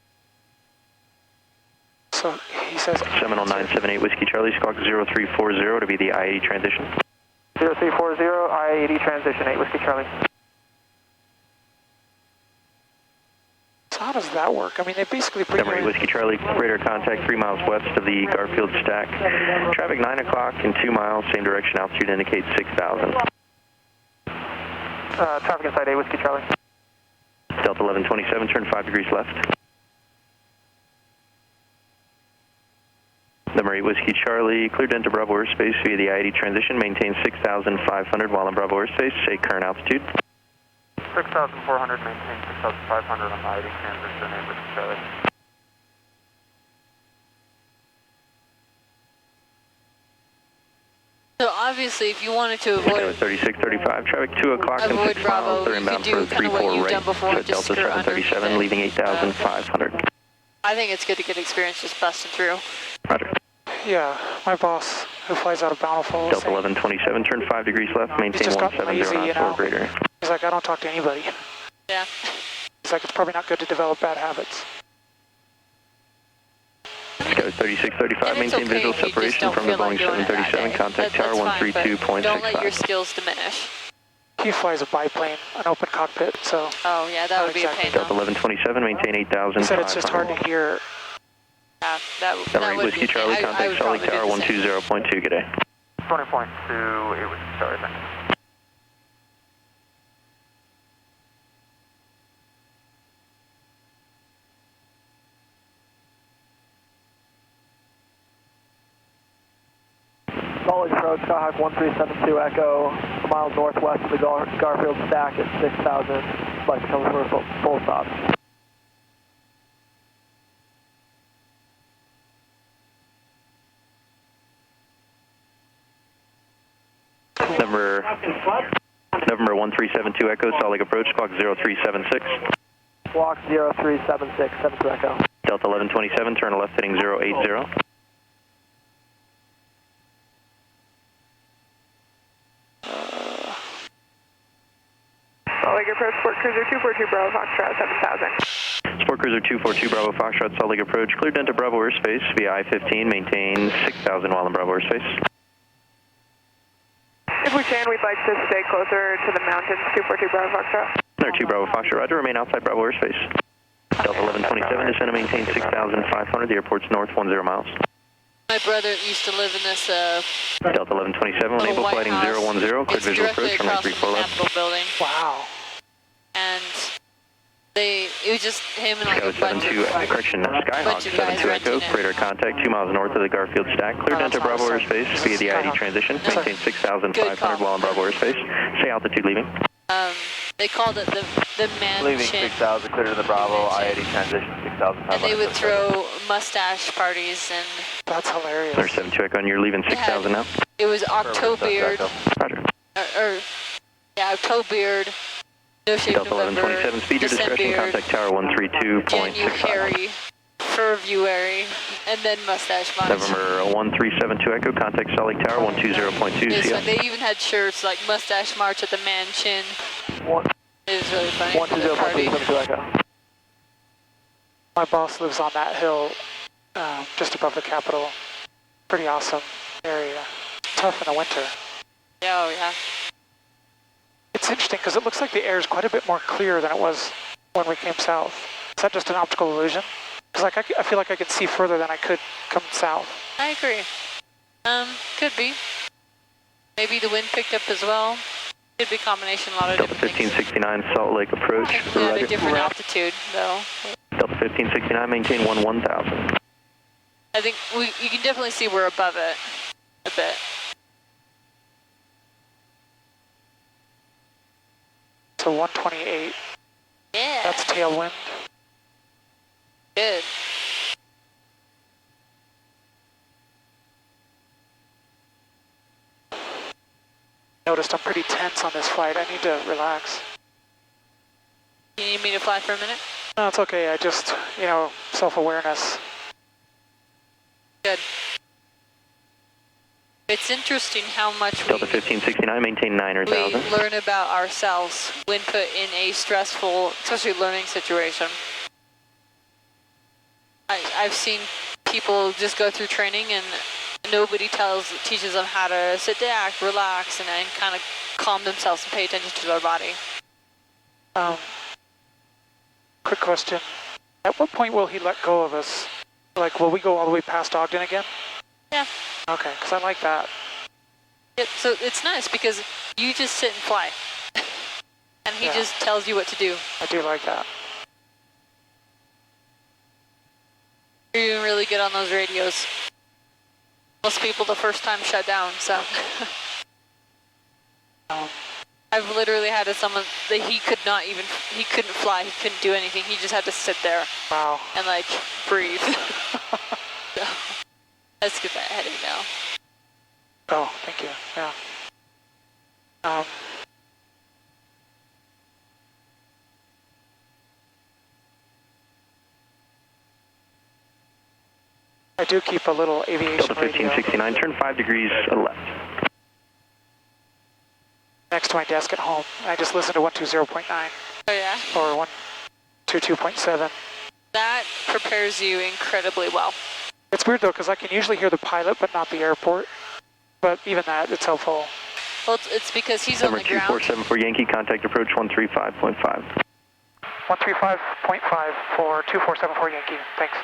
So he says... Seminole 978 Whiskey Charlie, squawk 0340 to be the I-80 transition. 0340, I-80 transition, 8 Whiskey Charlie. So how does that work? I mean, they basically bring Number 8 Whiskey Charlie, radar contact 3 miles west of the Garfield stack. Traffic 9 o'clock and 2 miles, same direction, altitude indicates 6,000. Traffic inside 8 Whiskey Charlie. Delta 1127, turn 5 degrees left. Number 8 Whiskey Charlie, cleared into Bravo airspace via the I-80 transition, maintain 6,500 while in Bravo airspace, say current altitude. 6,400, maintain 6,500 on the I-80 transition, 8 Whiskey Charlie. So obviously, if you wanted to avoid 3635, traffic 2 o'clock and 6 Bravo, miles, they're inbound for 34 right, so Delta 737, leaving 8,500. I think it's good to get experience just busting through. Roger. Yeah, my boss, who flies out of Bountiful, Delta 1127, turn 5 degrees left, maintain 170 knots, greater. He's like, I don't talk to anybody. Yeah. He's like, it's probably not good to develop bad habits. Go 3635, maintain okay visual separation from the Boeing 737, contact tower 132.65. Don't let your skills diminish. He flies a biplane, an open cockpit, so... Oh yeah, that would be a pain. Delta 1127, maintain 8,000. He said it's just hard to hear. Yeah, that would be... Whiskey Charlie, contact Charlie Tower 120.2, good day. 20.2, 8 Whiskey Charlie, thank you. Salt Lake Approach, Skyhawk 1372 Echo, a mile northwest of the Garfield stack at 6,000. Like to come for a full stop. November 1372 Echo, Salt Lake Approach, squawk 0376. Squawk 0376, 72 Echo. Delta 1127, turn left heading 080. Salt Lake Approach, Sport Cruiser 242 Bravo Foxtrot 7000. Sport Cruiser 242 Bravo Foxtrot, Salt Lake Approach, cleared into Bravo airspace via I-15, maintain 6,000 while in Bravo airspace. If we can, we'd like to stay closer to the mountains, 242 Bravo Foxtrot. There 2 Bravo Foxtrot, roger, remain outside Bravo airspace. Delta 1127, descend and maintain 6,500, the airport's north 10 miles. My brother used to live in this Delta 1127, enable flighting 010, cleared visual approach, runway 34 left. Capitol building. Wow. And it was just him and like a bunch of Skyhawk 72 Echo, radar contact 2 miles north of the Garfield stack, cleared into Bravo airspace via the I-80 transition, maintain 6,500 while in Bravo airspace, say altitude leaving. They called it the mansion. Leaving 6,000, cleared to the Bravo, I-80 transition, 6,500. And they would throw mustache parties and... That's hilarious. There's 72 Echo, and you're leaving 6,000 now? It was Octobeard. Roger. Octobeard. No Shape Delta November. 1127, speed your discretion, contact tower 132.65. January. February. And then mustache parties. November 1372 Echo, contact Salt Lake Tower 120.2. So they even had shirts like Mustache March at the Mansion. It was really funny. 120.2 Echo. My boss lives on that hill, just above the Capitol. Pretty awesome area. Tough in the winter. Yeah, oh yeah. It's interesting because it looks like the air is quite a bit more clear than it was when we came south. Is that just an optical illusion? Because like I feel like I could see further than I could come south. I agree. Could be. Maybe the wind picked up as well. Could be a combination, a lot of different things. 1569 Salt Lake approach. Yeah, a different altitude though. Delta 1569, maintain 1000. I think you can definitely see we're above it a bit. So 128. Yeah. That's tailwind. Good. Noticed I'm pretty tense on this flight. I need to relax. You need me to fly for a minute? No, it's okay. I just, self-awareness. Good. It's interesting how much Delta 1569, maintain 9,000. we learn about ourselves when put in a stressful, especially learning situation. I've seen people just go through training and nobody teaches them how to sit back, relax, and kind of calm themselves and pay attention to their body. Quick question. At what point will he let go of us? Like, will we go all the way past Ogden again? Yeah. Okay, because I like that. Yeah, so it's nice because you just sit and fly. And he just tells you what to do. I do like that. You're doing really good on those radios. Most people the first time shut down, so. I've literally had someone that he couldn't fly, he couldn't do anything, he just had to sit there. Wow. And like, breathe. So, that's good that headache now. Oh, thank you, yeah. I do keep a little aviation Delta radio. 1569, turn 5 degrees left. Next to my desk at home. I just listen to 120.9. Oh yeah? Or 122.7. That prepares you incredibly well. It's weird though, because I can usually hear the pilot, but not the airport. But even that, it's helpful. Well, it's because he's on the ground. Number 2474 Yankee, contact approach 135.5. 135.5 for 2474 Yankee. Thanks.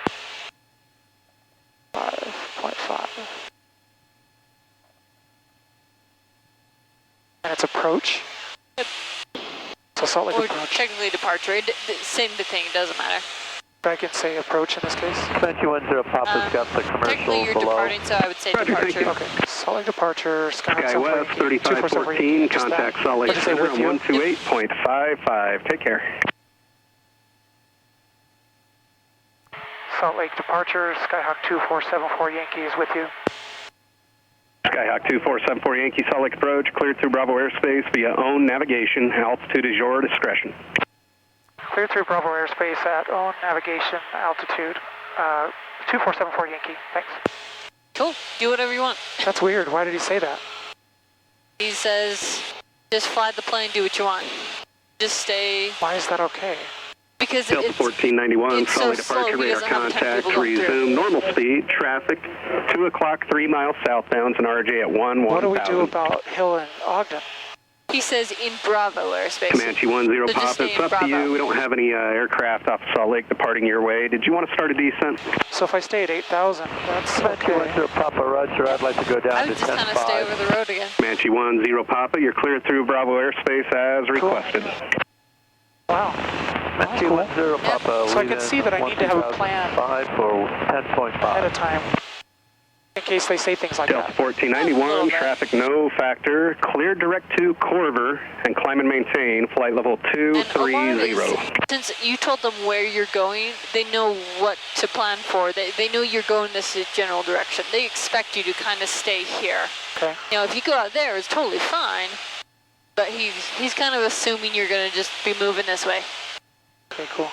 5.5. And it's approach? Yep. So Salt Lake or approach. Technically departure. Same thing, it doesn't matter. But I can say approach in this case. Comanche 10 Papa's got the commercial technically you're below. departing, so I would say departure. Okay. Salt Lake departure, Sky West 3514, contact Salt Lake Center on 128.55. Take care. Salt Lake departure, Skyhawk 2474 Yankee is with you. Skyhawk 2474 Yankee, Salt Lake approach, cleared through Bravo airspace via own navigation. Altitude is your discretion. Cleared through Bravo airspace at own navigation altitude. 2474 Yankee, thanks. Cool, do whatever you want. That's weird, why did he say that? He says, just fly the plane, do what you want. Just stay. Why is that okay? Because Delta 1491, Salt Lake departure, radar contact, resume normal speed, traffic, 2 o'clock, 3 miles southbound, and RJ at 11000. What do we do about Hill and Ogden? He says in Bravo airspace. Comanche 10 Papa, it's up to you. We don't have any aircraft off Salt Lake departing your way. Did you want to start a descent? So if I stay at 8,000, that's okay. Comanche 10 Papa, roger, I'd like to go down I would to just kind of stay over the road again. Comanche 10 Papa, you're cleared through Bravo airspace as requested. Wow. Comanche 10 Papa, so I can see that I need to have a plan for 10.5 ahead of time in case they say things like Delta that. 1491, traffic no factor, cleared direct to Corver and climb and maintain flight level 230. Since you told them where you're going, they know what to plan for. They know you're going this general direction. They expect you to kind of stay here. Okay. You know, if you go out there, it's totally fine. But he's kind of assuming you're going to just be moving this way. Okay, cool.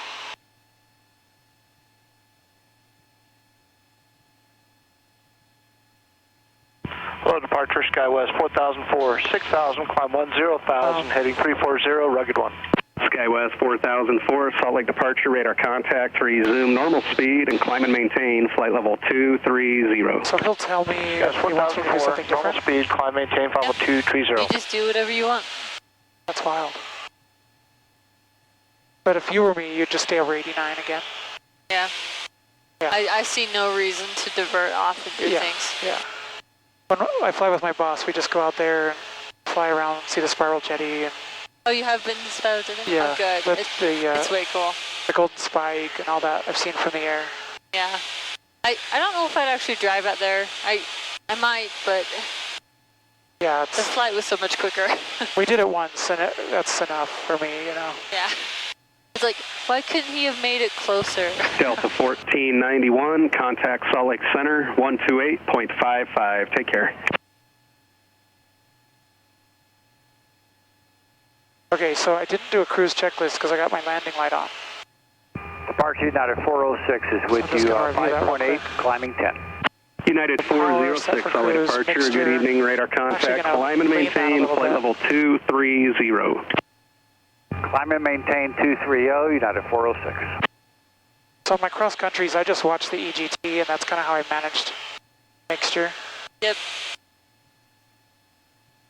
Hello, departure, Sky West 4004, 6000, climb 10,000, heading 340, rugged 1. Sky West 4004, Salt Lake departure, radar contact, resume normal speed and climb and maintain flight level 230. So he'll tell me if he wants me to do something different? Normal speed, climb, maintain, flight level 230. You just do whatever you want. That's wild. But if you were me, you'd just stay over 89 again. Yeah. I see no reason to divert off and do things. Yeah. When I fly with my boss, we just go out there and fly around and see the spiral jetty. And oh, you have been spotted today? Yeah. Oh, good. It's way cool. The golden spike and all that I've seen from the air. Yeah. I don't know if I'd actually drive out there. I might, but yeah, the flight was so much quicker. We did it once, and that's enough for me, you know. Yeah. It's like, why couldn't he have made it closer? Delta 1491, contact Salt Lake Center, 128.55. Take care. Okay, so I didn't do a cruise checklist because I got my landing light on. Departure United 406 is with you, 5.8, climbing 10. United 406, Salt Lake departure, good evening, radar contact, climb and maintain, flight level 230. Climb and maintain 230, United 406. So my cross countries, I just watched the EGT, and that's kind of how I managed mixture. Yep.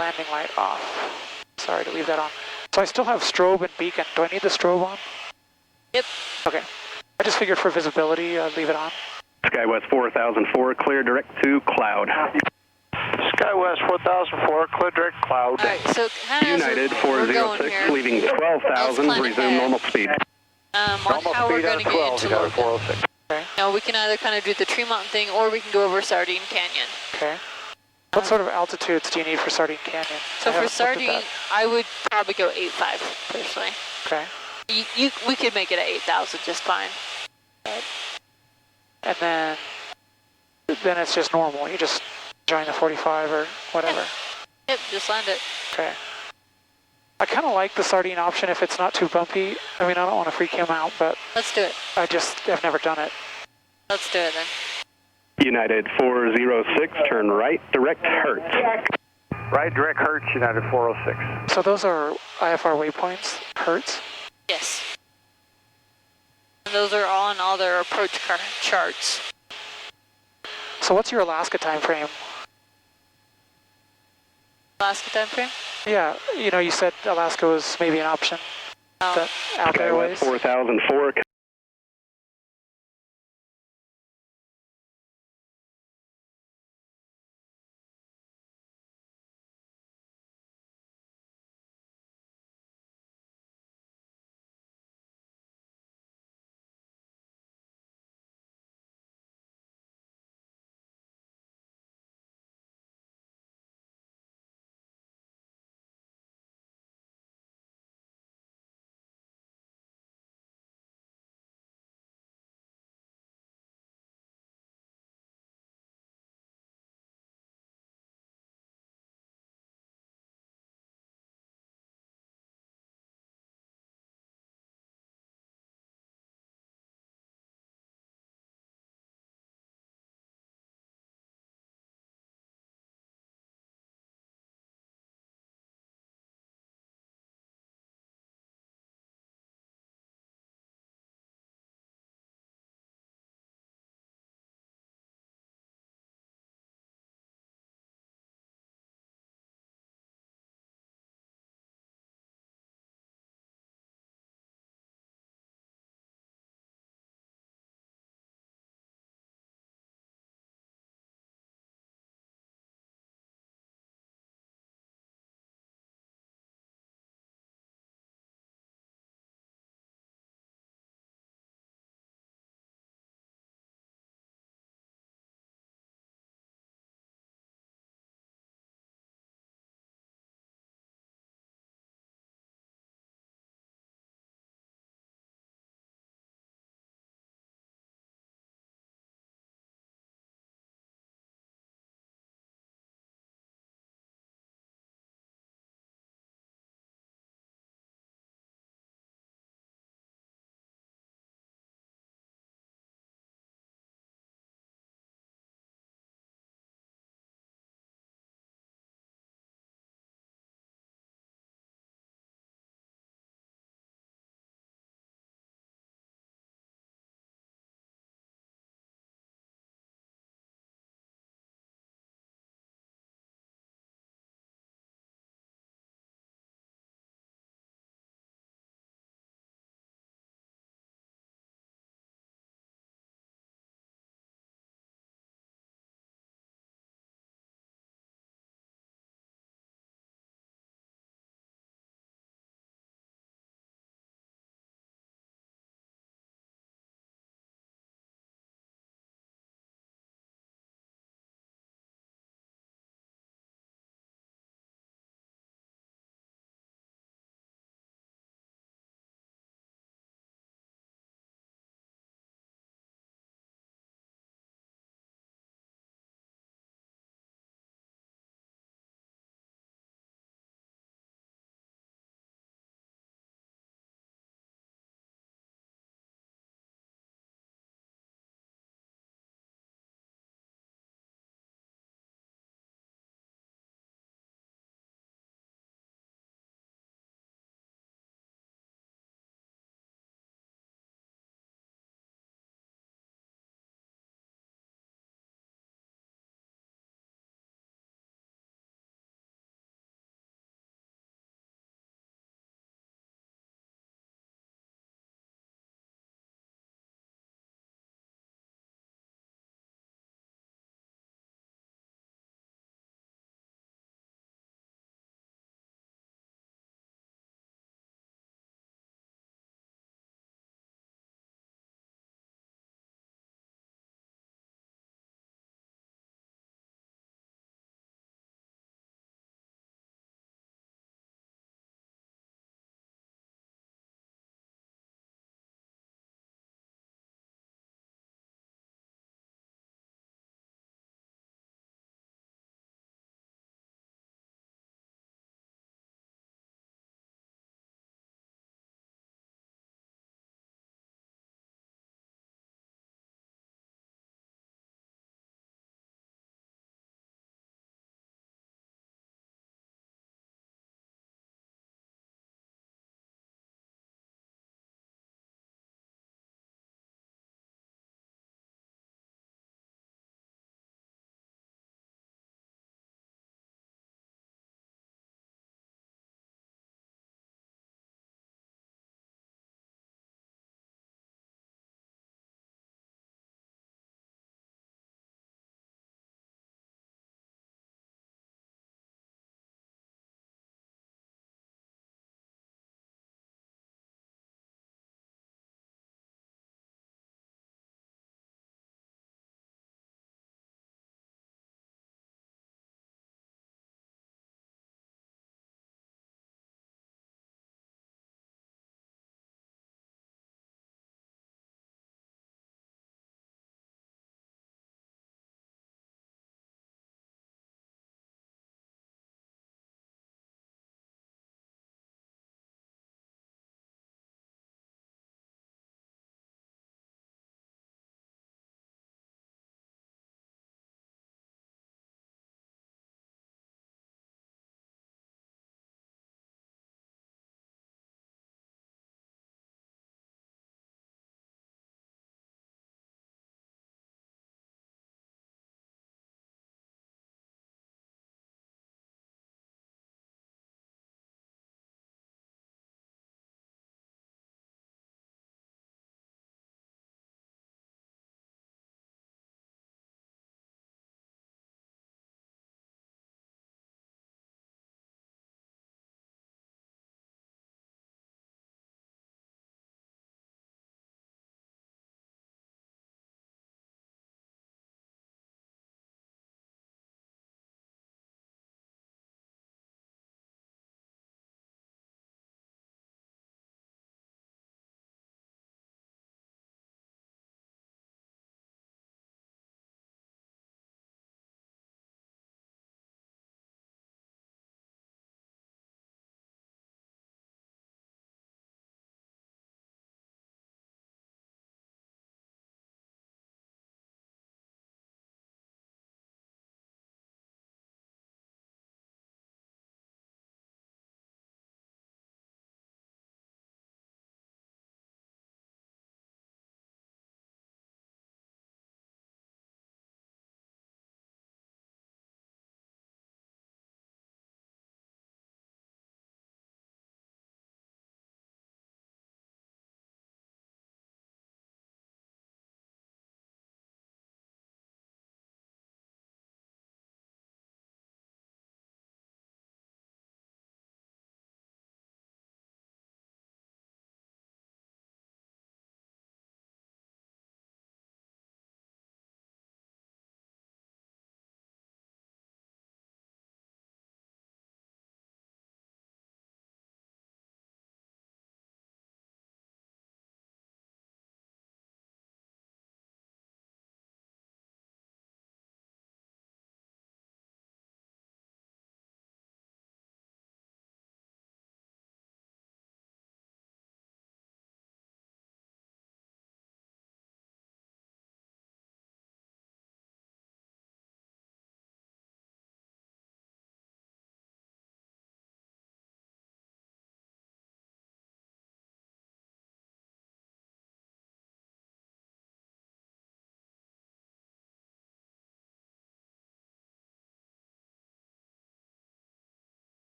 Landing light off. Sorry to leave that on. So I still have strobe and beacon. Do I need the strobe on? Yep. Okay. I just figured for visibility, leave it on. SkyWest 4004, clear direct to cloud. SkyWest 4004, clear direct cloud. All right, so United 406, leaving 12,000, resume normal speed. On how we're going to get into Logan. Okay. Now we can either kind of do the Tree Mountain thing, or we can go over Sardine Canyon. Okay. What sort of altitudes do you need for Sardine Canyon? So for Sardine, I would probably go 8.5 personally. Okay. We could make it at 8,000 just fine. But. And then it's just normal. You just join the 45 or whatever. Yep, just land it. Okay. I kind of like the Sardine option if it's not too bumpy. I mean, I don't want to freak him out, but let's do it. I've never done it. Let's do it then. United 406, turn right, direct Hertz. Right, direct Hertz, United 406. So those are IFR waypoints, Hertz? Yes. And those are on all their approach charts. So what's your Alaska time frame? Alaska time frame? Yeah, you know, you said Alaska was maybe an option. Out there ways. 4004.